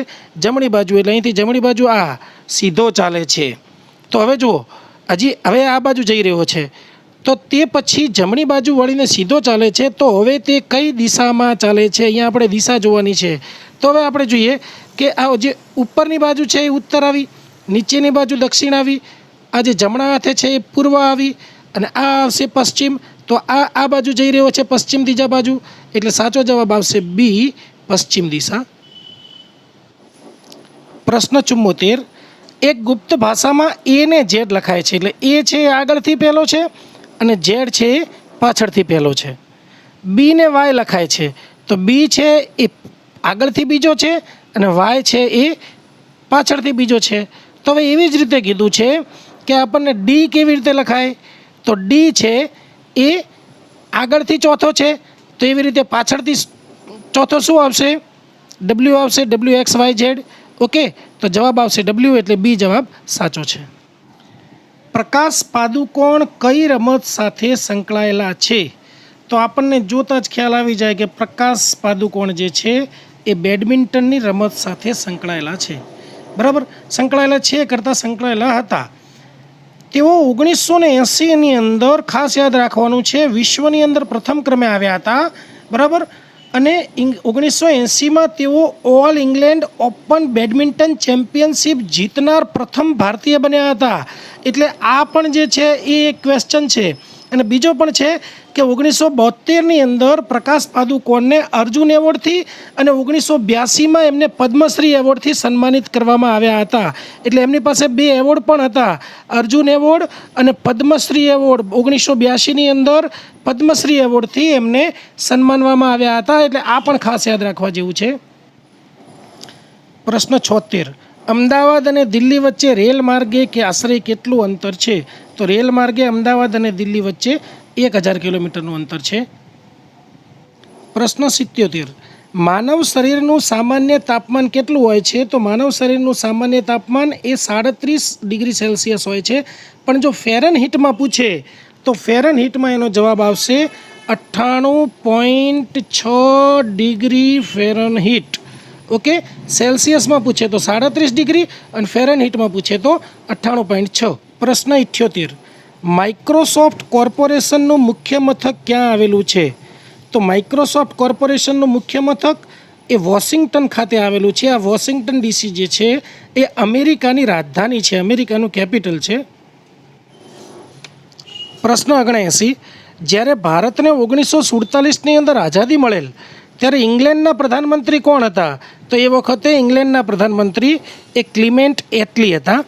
જમણી બાજુ. એટલે અહીંથી જમણી બાજુ આ સીધો ચાલે છે. તો હવે જુઓ, હજી હવે આ બાજુ જઈ રહ્યો છે, તો તે પછી જમણી બાજુ વળીને સીધો ચાલે છે. તો હવે તે કઈ દિશામાં ચાલે છે, અહીંયા આપણે દિશા જોવાની છે. તો હવે આપણે જોઈએ કે આ જે ઉપરની બાજુ છે એ ઉત્તર આવી, નીચેની બાજુ દક્ષિણ આવી, આ જે જમણા હાથે છે એ પૂર્વ આવી, અને આ આવશે પશ્ચિમ. તો આ બાજુ જઈ રહ્યો છે પશ્ચિમ દિશા બાજુ, એટલે સાચો જવાબ આવશે બી, પશ્ચિમ દિશા. પ્રશ્ન 74. એક ગુપ્ત ભાષામાં એ ને ઝેડ લખાય છે. એટલે એ છે એ આગળથી પહેલો છે અને ઝેડ છે એ પાછળથી પહેલો છે. બી ને વાય લખાય છે, તો બી છે એ આગળથી બીજો છે અને વાય છે એ પાછળથી બીજો છે. તો હવે એવી જ રીતે કીધું છે કે આપણને ડી કેવી રીતે લખાય, તો ડી છે એ આગળથી ચોથો છે, તો એવી રીતે પાછળથી ચોથો શું આવશે, ડબલ્યુ આવશે, WXYZ. ઓકે, તો જવાબ આવશે ડબલ્યુ, એટલે બી જવાબ સાચો છે. પ્રકાશ પાદુકોણ કઈ રમત સાથે સંકળાયેલા છે? તો આપણને જોતાં જ ખ્યાલ આવી જાય કે પ્રકાશ પાદુકોણ જે છે એ બેડમિન્ટનની રમત સાથે સંકળાયેલા છે, બરાબર. સંકળાયેલા છે કરતાં સંકળાયેલા હતા. તેઓ 1980ની અંદર, ખાસ યાદ રાખવાનું છે, વિશ્વની અંદર પ્રથમ ક્રમે આવ્યા હતા, બરાબર. અને 1980માં તેઓ all England open badminton championship જીતનાર પ્રથમ ભારતીય બન્યા હતા. એટલે આ પણ જે છે એ એક ક્વેશ્ચન છે. અને બીજો પણ છે કે 1972ની અંદર પ્રકાશ પાદુકોણને અર્જુન એવોર્ડથી અને 1982માં એમને પદ્મશ્રી એવોર્ડથી સન્માનિત કરવામાં આવ્યા હતા. એટલે એમની પાસે 2 એવોર્ડ પણ હતા, અર્જુન એવોર્ડ અને પદ્મશ્રી એવોર્ડ. 1982ની અંદર પદ્મશ્રી એવોર્ડથી એમને સન્માનવામાં આવ્યા હતા. એટલે આ પણ ખાસ યાદ રાખવા જેવું છે. પ્રશ્ન 76. અમદાવાદ અને દિલ્હી વચ્ચે રેલ માર્ગે કે આશરે કેટલું અંતર છે? તો રેલ માર્ગે અમદાવાદ અને દિલ્હી વચ્ચે 1000 કિલોમીટરનું અંતર છે. પ્રશ્ન 77. માનવ શરીરનું સામાન્ય તાપમાન કેટલું હોય છે? તો માનવ શરીરનું સામાન્ય તાપમાન એ 37 ડિગ્રી સેલ્સિયસ હોય છે. પણ જો ફેરનહીટમાં પૂછે તો ફેરનહીટમાં એનો જવાબ આવશે 98.6 ડિગ્રી ફેરનહીટ. ઓકે, સેલ્સિયસમાં પૂછે તો 37 ડિગ્રી અને ફેરનહીટમાં પૂછે તો 98.6. પ્રશ્ન 78. માઇક્રોસોફ્ટ કોર્પોરેશનનું મુખ્ય મથક ક્યાં આવેલું છે? તો માઇક્રોસોફ્ટ કોર્પોરેશનનું મુખ્ય મથક એ વોશિંગ્ટન ખાતે આવેલું છે. આ વોશિંગ્ટન ડીસી જે છે એ અમેરિકાની રાજધાની છે, અમેરિકાનું કેપિટલ છે. પ્રશ્ન 79. જ્યારે ભારતને 1947ની અંદર આઝાદી મળેલ ત્યારે ઇંગ્લેન્ડના પ્રધાનમંત્રી કોણ હતા? તો એ વખતે ઇંગ્લેન્ડના પ્રધાનમંત્રી એ ક્લિમેન્ટ એટલી હતા.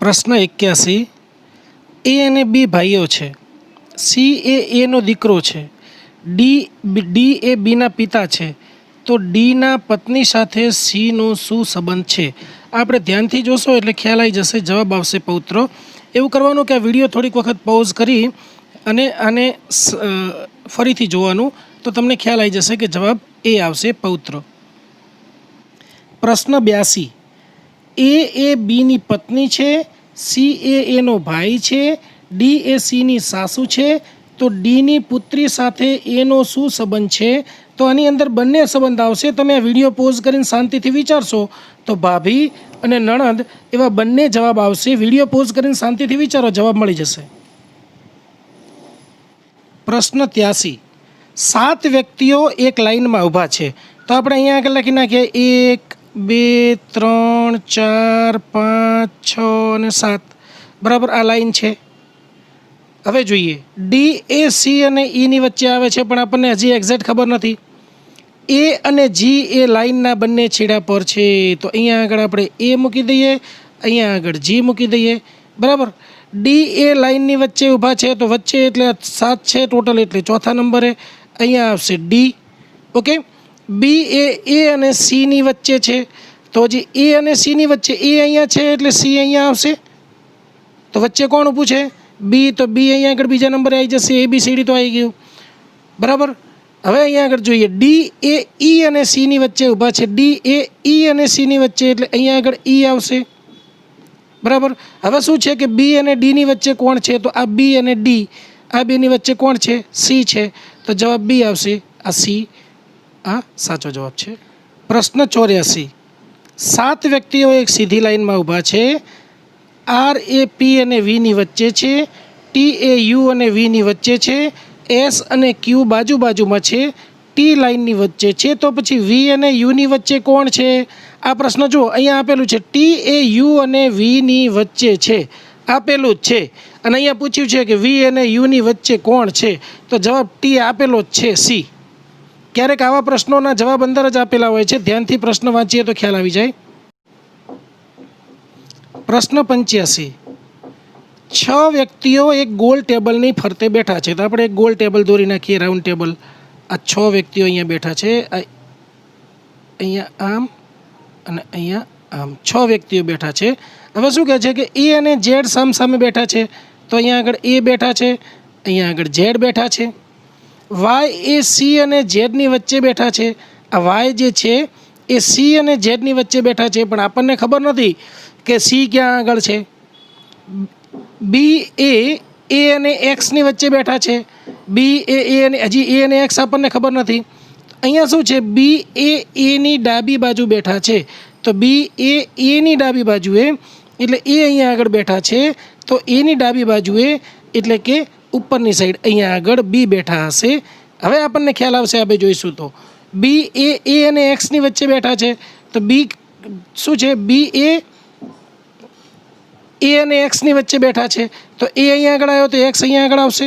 પ્રશ્ન 81. એ અને બી ભાઈઓ છે, સી એ એનો દીકરો છે, ડી એ બીના પિતા છે, તો ડીના પત્ની સાથે સીનો શું સંબંધ છે? આપણે ધ્યાનથી જોશો એટલે ખ્યાલ આવી જશે, જવાબ આવશે પૌત્રો. એવું કરવાનું કે આ વિડીયો થોડીક વખત પોઝ કરી અને આને ફરીથી જોવાનું, તો તમને ખ્યાલ આવી જશે કે જવાબ એ આવશે પૌત્રો. પ્રશ્ન 82. એ બીની પત્ની છે, સી એનો ભાઈ છે, ડી એ સીની સાસુ છે, તો ડીની પુત્રી સાથે એનો શું સંબંધ છે? તો આની અંદર બંને સંબંધ આવશે. તમે આ વિડીયો પોઝ કરીને શાંતિથી વિચારશો તો ભાભી અને નણંદ એવા બંને જવાબ આવશે. વિડીયો પોઝ કરીને શાંતિથી વિચારો, જવાબ મળી જશે. પ્રશ્ન 83. 7 વ્યક્તિઓ એક લાઇનમાં ઊભા છે. તો આપણે અહીંયા આગળ લખી નાખીએ 1 2 3 4 5 6 અને 7, બરાબર. આ લાઈન છે. હવે જોઈએ, ડી એ સી અને ઈની વચ્ચે આવે છે, પણ આપણને હજી એક્ઝેક્ટ ખબર નથી. એ અને જી એ લાઇનના બંને છેડા પર છે, તો અહીંયા આગળ આપણે એ મૂકી દઈએ, અહીંયા આગળ જી મૂકી દઈએ, બરાબર. डी ए लाइननी वच्चे ऊभा छे तो वच्चे एटले 7 छे टोटल एटले चौथा नंबरे अहींया आवशे डी। ओके, बी ए अने सी नी वच्चे छे तो हजी ए अने सी नी वच्चे ए अहींया छे एटले सी अहींया आवशे। तो वच्चे कोण ऊभुं छे? बी, तो बी अहींया आगळ बीजा नंबरे आई जशे। ए बी सी डी तो आई गयुं बराबर। हवे अहींया आगळ जोईए डी ए ई अने सी नी वच्चे ऊभा छे। डी ए ई अने सी नी वच्चे एटले अहींया आगळ ई आवशे बराबर। हवे शुं छे कि बी अने डी नी वच्चे कोण छे? तो आ बी अने डी आ बेनी वच्चे कोण छे? सी छे। तो जवाब बी आवशे, आ सी आ साचो जवाब छे। प्रश्न 84, 7 व्यक्तिओ एक सीधी लाइन में ऊभा छे। आर ए पी अने वी नी वच्चे छे, टी ए यू अने वी नी वच्चे छे, एस अने क्यू बाजू बाजू में छे, टी लाइन नी वच्चे छे, तो पछी वी अने यू नी वच्चे कोण छे? आ प्रश्न जो अहींया आपेलुं छे टी ए यू अने वी नी वच्चे छे, आपेलुं ज छे। अने अहींया पूछ्युं छे कि वी अने यू नी वच्चे कोण छे? तो जवाब टी आपेलो ज छे, सी। क्यारेक आवा प्रश्नोना जवाब अंदर ज आपेला होय छे, ध्यानथी प्रश्न वांचीए तो ख्याल आवी जाय। प्रश्न 85, 6 व्यक्तिओ एक गोल टेबलनी फरते बैठा छे। तो आपणे एक गोल टेबल दोरी नाखीए, राउंड टेबल। आ 6 व्यक्तिओ अहींया बैठा छे, अहींया आम अने अहींया आम 6 व्यक्तिओ बैठा छे। हवे शुं कहे छे कि ए अने जेड सामसामे बैठा छे, तो अहींया आगळ ए बैठा छे, अहींया आगळ जेड बैठा छे। वाय ए सी अने जेडनी वच्चे बैठा छे। आ वाय जे छे ए सी अने जेडनी वच्चे बैठा छे, पण आपणने खबर नथी के सी क्यां आगळ छे। बी ए अने एक्स नी वच्चे बैठा छे। बी ए अने हजी ए अने एक्स आपणने खबर नथी। अहींया शुं छे? बी ए नी डाबी बाजू बैठा छे, तो बी ए नी डाबी बाजुए एटले ए अहींया आगळ बैठा छे, तो ए नी डाबी बाजुए एटले के उपरनी साइड अहींया आगळ बी बैठा हशे। हवे आपणने ख्याल आवशे, आपणे जोईशुं। तो बी ए अने एक्स नी वच्चे बैठा छे, तो बी शुं छे? बी ए अने एक्स नी वच्चे बैठा छे, तो ए अहींया आगळ आव्यो तो एक्स अहींया आगळ आवशे।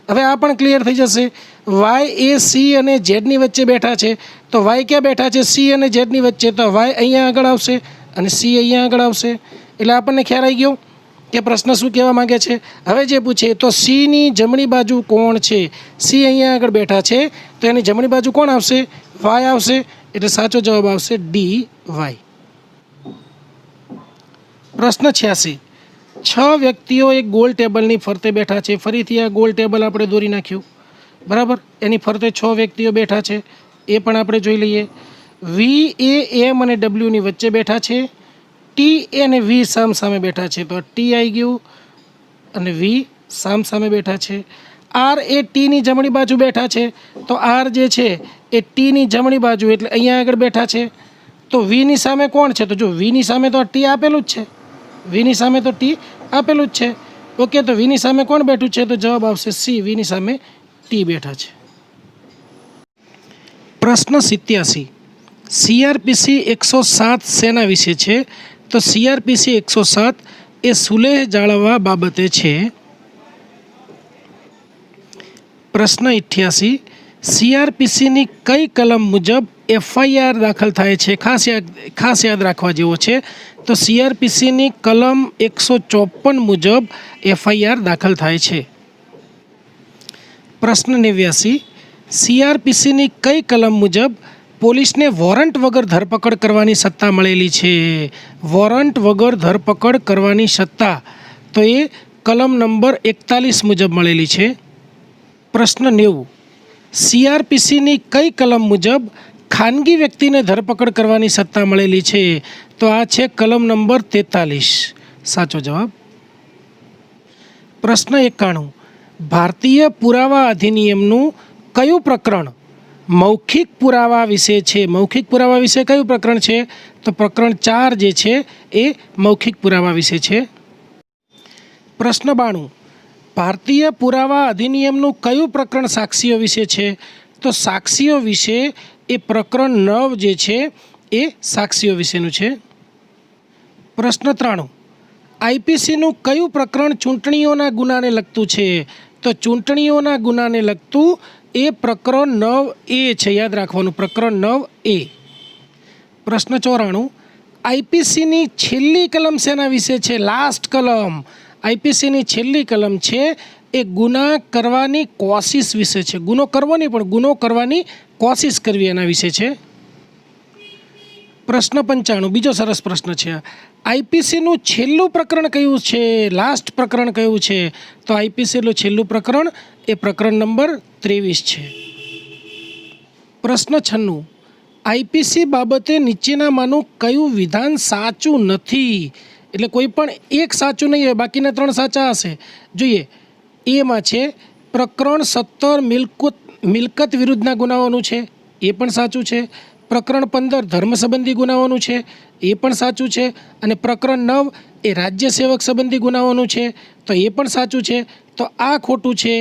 हवे आ पण क्लियर थई जशे। वाय ए सी अने जेड नी वच्चे बैठा छे, तो वाय क्या बैठा छे? सी अने जेड नी वच्चे, तो वाय अहींया आगळ आवशे अने सी अहींया आगळ आवशे। एटले आपणने ख्याल आई गयो के प्रश्न शुं कहेवा मांगे छे। हवे जे पूछे तो सी नी जमणी बाजू कोण छे? सी अहींया आगळ बैठा छे, तो एनी जमणी बाजू कोण आवशे? वाय आवशे। एटले साचो जवाब आवशे डी वाय। प्रश्न 86, 6 व्यक्तिओ एक गोल टेबलनी फरते बैठा छे। फरीथी आ गोल टेबल आपणे दोरी नाख्युं बराबर। एनी फरते 6 व्यक्तिओ बैठा छे, ए पण आपणे जोई लईए। वी ए एम अने डब्ल्यू नी वच्चे बैठा छे। टी अने वी सामसामे बैठा छे, तो टी आई गयुं अने वी सामसामे बैठा छे। आर ए टी नी जमणी बाजू बैठा छे, तो आर जे छे ए टी नी जमणी बाजू एटले अहींया आगळ बैठा छे। तो वी नी सामे कोण छे? तो जो वी नी सामे तो टी आपेलुं ज छे। वी नी सामे तो टी आपेलुं ज छे। ओके, तो वी नी सामे कोण बैठुं छे? तो जवाब आवशे सी, वी नी सामे टी बैठा छे। प्रश्न 87, सीआरपीसी 107 सेना विषे छे? तो सीआरपीसी 107 ए सुलेह जाळववा बाबते छे। प्रश्न 88, सीआरपीसी नी कई कलम मुजब एफआईआर दाखल थाय छे? खास याद राखवा जेवो छे। तो सीआरपीसी नी कलम 154 मुजब एफआईआर दाखल थाय छे। प्रश्न 89, सीआरपीसी नी कई कलम मुजब पोलीस ने वॉरंट वगर धरपकड़ करवानी सत्ता मळेली छे? वॉरंट वगर धरपकड़ करवानी सत्ता तो ये कलम नंबर 41 मुजब मळेली छे। प्रश्न 90, सीआरपीसी नी कई कलम मुजब खानगी व्यक्ति ने धरपकड़ करवानी सत्ता मळेली छे? तो आ छे कलम नंबर 43, साचो जवाब। प्रश्न 91, भारतीय पुरावा अधिनियमનું કયું પ્રકરણ મૌખિક પુરાવા વિશે છે? મૌખિક પુરાવા વિશે કયું પ્રકરણ છે? તો પ્રકરણ 4 જે છે એ મૌખિક પુરાવા વિશે છે। પ્રશ્ન 92, ભારતીય પુરાવા અધિનિયમનું કયું પ્રકરણ સાક્ષીઓ વિશે છે? તો સાક્ષીઓ વિશે એ પ્રકરણ 9 જે છે એ સાક્ષીઓ વિશેનું છે। પ્રશ્ન 93, આઈપીસીનું કયું પ્રકરણ ચૂંટણીઓના ગુનાને લગતું છે? તો ચૂંટણીઓના ગુનાને લગતું એ પ્રકરણ 9A છે, યાદ રાખવાનું, પ્રકરણ 9A। પ્રશ્ન 94, આઈપીસીની છેલ્લી કલમ શેના વિશે છે? લાસ્ટ કલમ। આઈપીસીની છેલ્લી કલમ છે એ ગુના કરવાની કોશિશ વિશે છે. ગુનો કરવો નહીં પણ ગુનો કરવાની કોશિશ કરવી એના વિશે છે. પ્રશ્ન 95 બીજો સરસ પ્રશ્ન છે. આઈપીસીનું છેલ્લું પ્રકરણ કયું છે? લાસ્ટ પ્રકરણ કયું છે? તો આઈપીસીનું છેલ્લું પ્રકરણ એ પ્રકરણ નંબર 23 છે. પ્રશ્ન 96 આઈપીસી બાબતે નીચેનામાંનું કયું વિધાન સાચું નથી? એટલે કોઈ પણ એક સાચું નહીં હોય, બાકીના 3 સાચા હશે. જોઈએ, એમાં છે પ્રકરણ 17 મિલકત વિરુદ્ધના ગુનાઓનું છે, એ પણ સાચું છે. પ્રકરણ 15 ધર્મ સંબંધી ગુનાઓનું છે, એ પણ સાચું છે. અને પ્રકરણ 9 એ રાજ્ય સેવક સંબંધી ગુનાઓનું છે, તો એ પણ સાચું છે. તો આ ખોટું છે.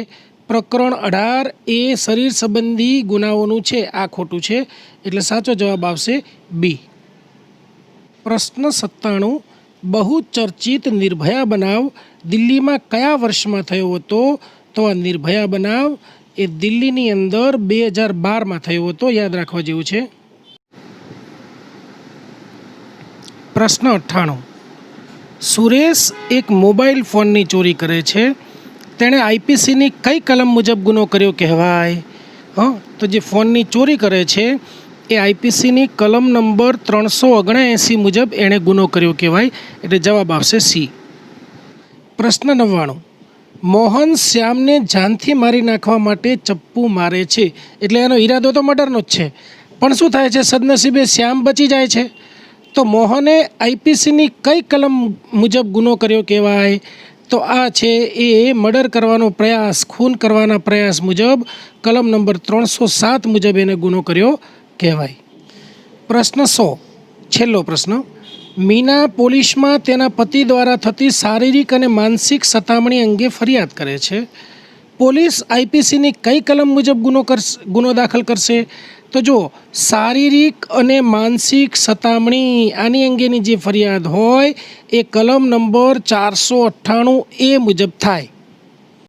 પ્રકરણ 18 એ શરીર સંબંધી ગુનાઓનું છે, આ ખોટું છે. એટલે સાચો જવાબ આવશે બી. પ્રશ્ન 97 બહુ ચર્ચિત નિર્ભયા બનાવ દિલ્હીમાં કયા વર્ષમાં થયો હતો? તો આ નિર્ભયા બનાવ એ દિલ્હીની અંદર 2012માં થયો હતો. યાદ રાખવા જેવું છે. પ્રશ્ન 98 સુરેશ એક મોબાઈલ ફોનની ચોરી કરે છે, તેણે આઈપીસીની કઈ કલમ મુજબ ગુનો કર્યો કહેવાય? તો જે ફોનની ચોરી કરે છે એ આઈપીસીની કલમ નંબર 379 મુજબ એણે ગુનો કર્યો કહેવાય. એટલે જવાબ આવશે સી. પ્રશ્ન 99 મોહન શ્યામને જાનથી મારી નાખવા માટે ચપ્પુ મારે છે, એટલે એનો ઈરાદો તો મર્ડરનો જ છે. પણ શું થાય છે? સદનસીબે શ્યામ બચી જાય છે. તો મોહને આઈપીસીની કઈ કલમ મુજબ ગુનો કર્યો કહેવાય? તો આ છે એ મર્ડર કરવાનો પ્રયાસ, ખૂન કરવાના પ્રયાસ મુજબ કલમ નંબર 307 મુજબ એને ગુનો કર્યો કહેવાય. પ્રશ્ન 100 છેલ્લો પ્રશ્ન. મીના પોલીસમાં તેના પતિ દ્વારા થતી શારીરિક અને માનસિક સતામણી અંગે ફરિયાદ કરે છે. પોલીસ આઈપીસીની કઈ કલમ મુજબ ગુનો દાખલ કરશે? તો જો શારીરિક અને માનસિક સતામણી આની અંગેની જે ફરિયાદ હોય એ કલમ નંબર 498A મુજબ થાય.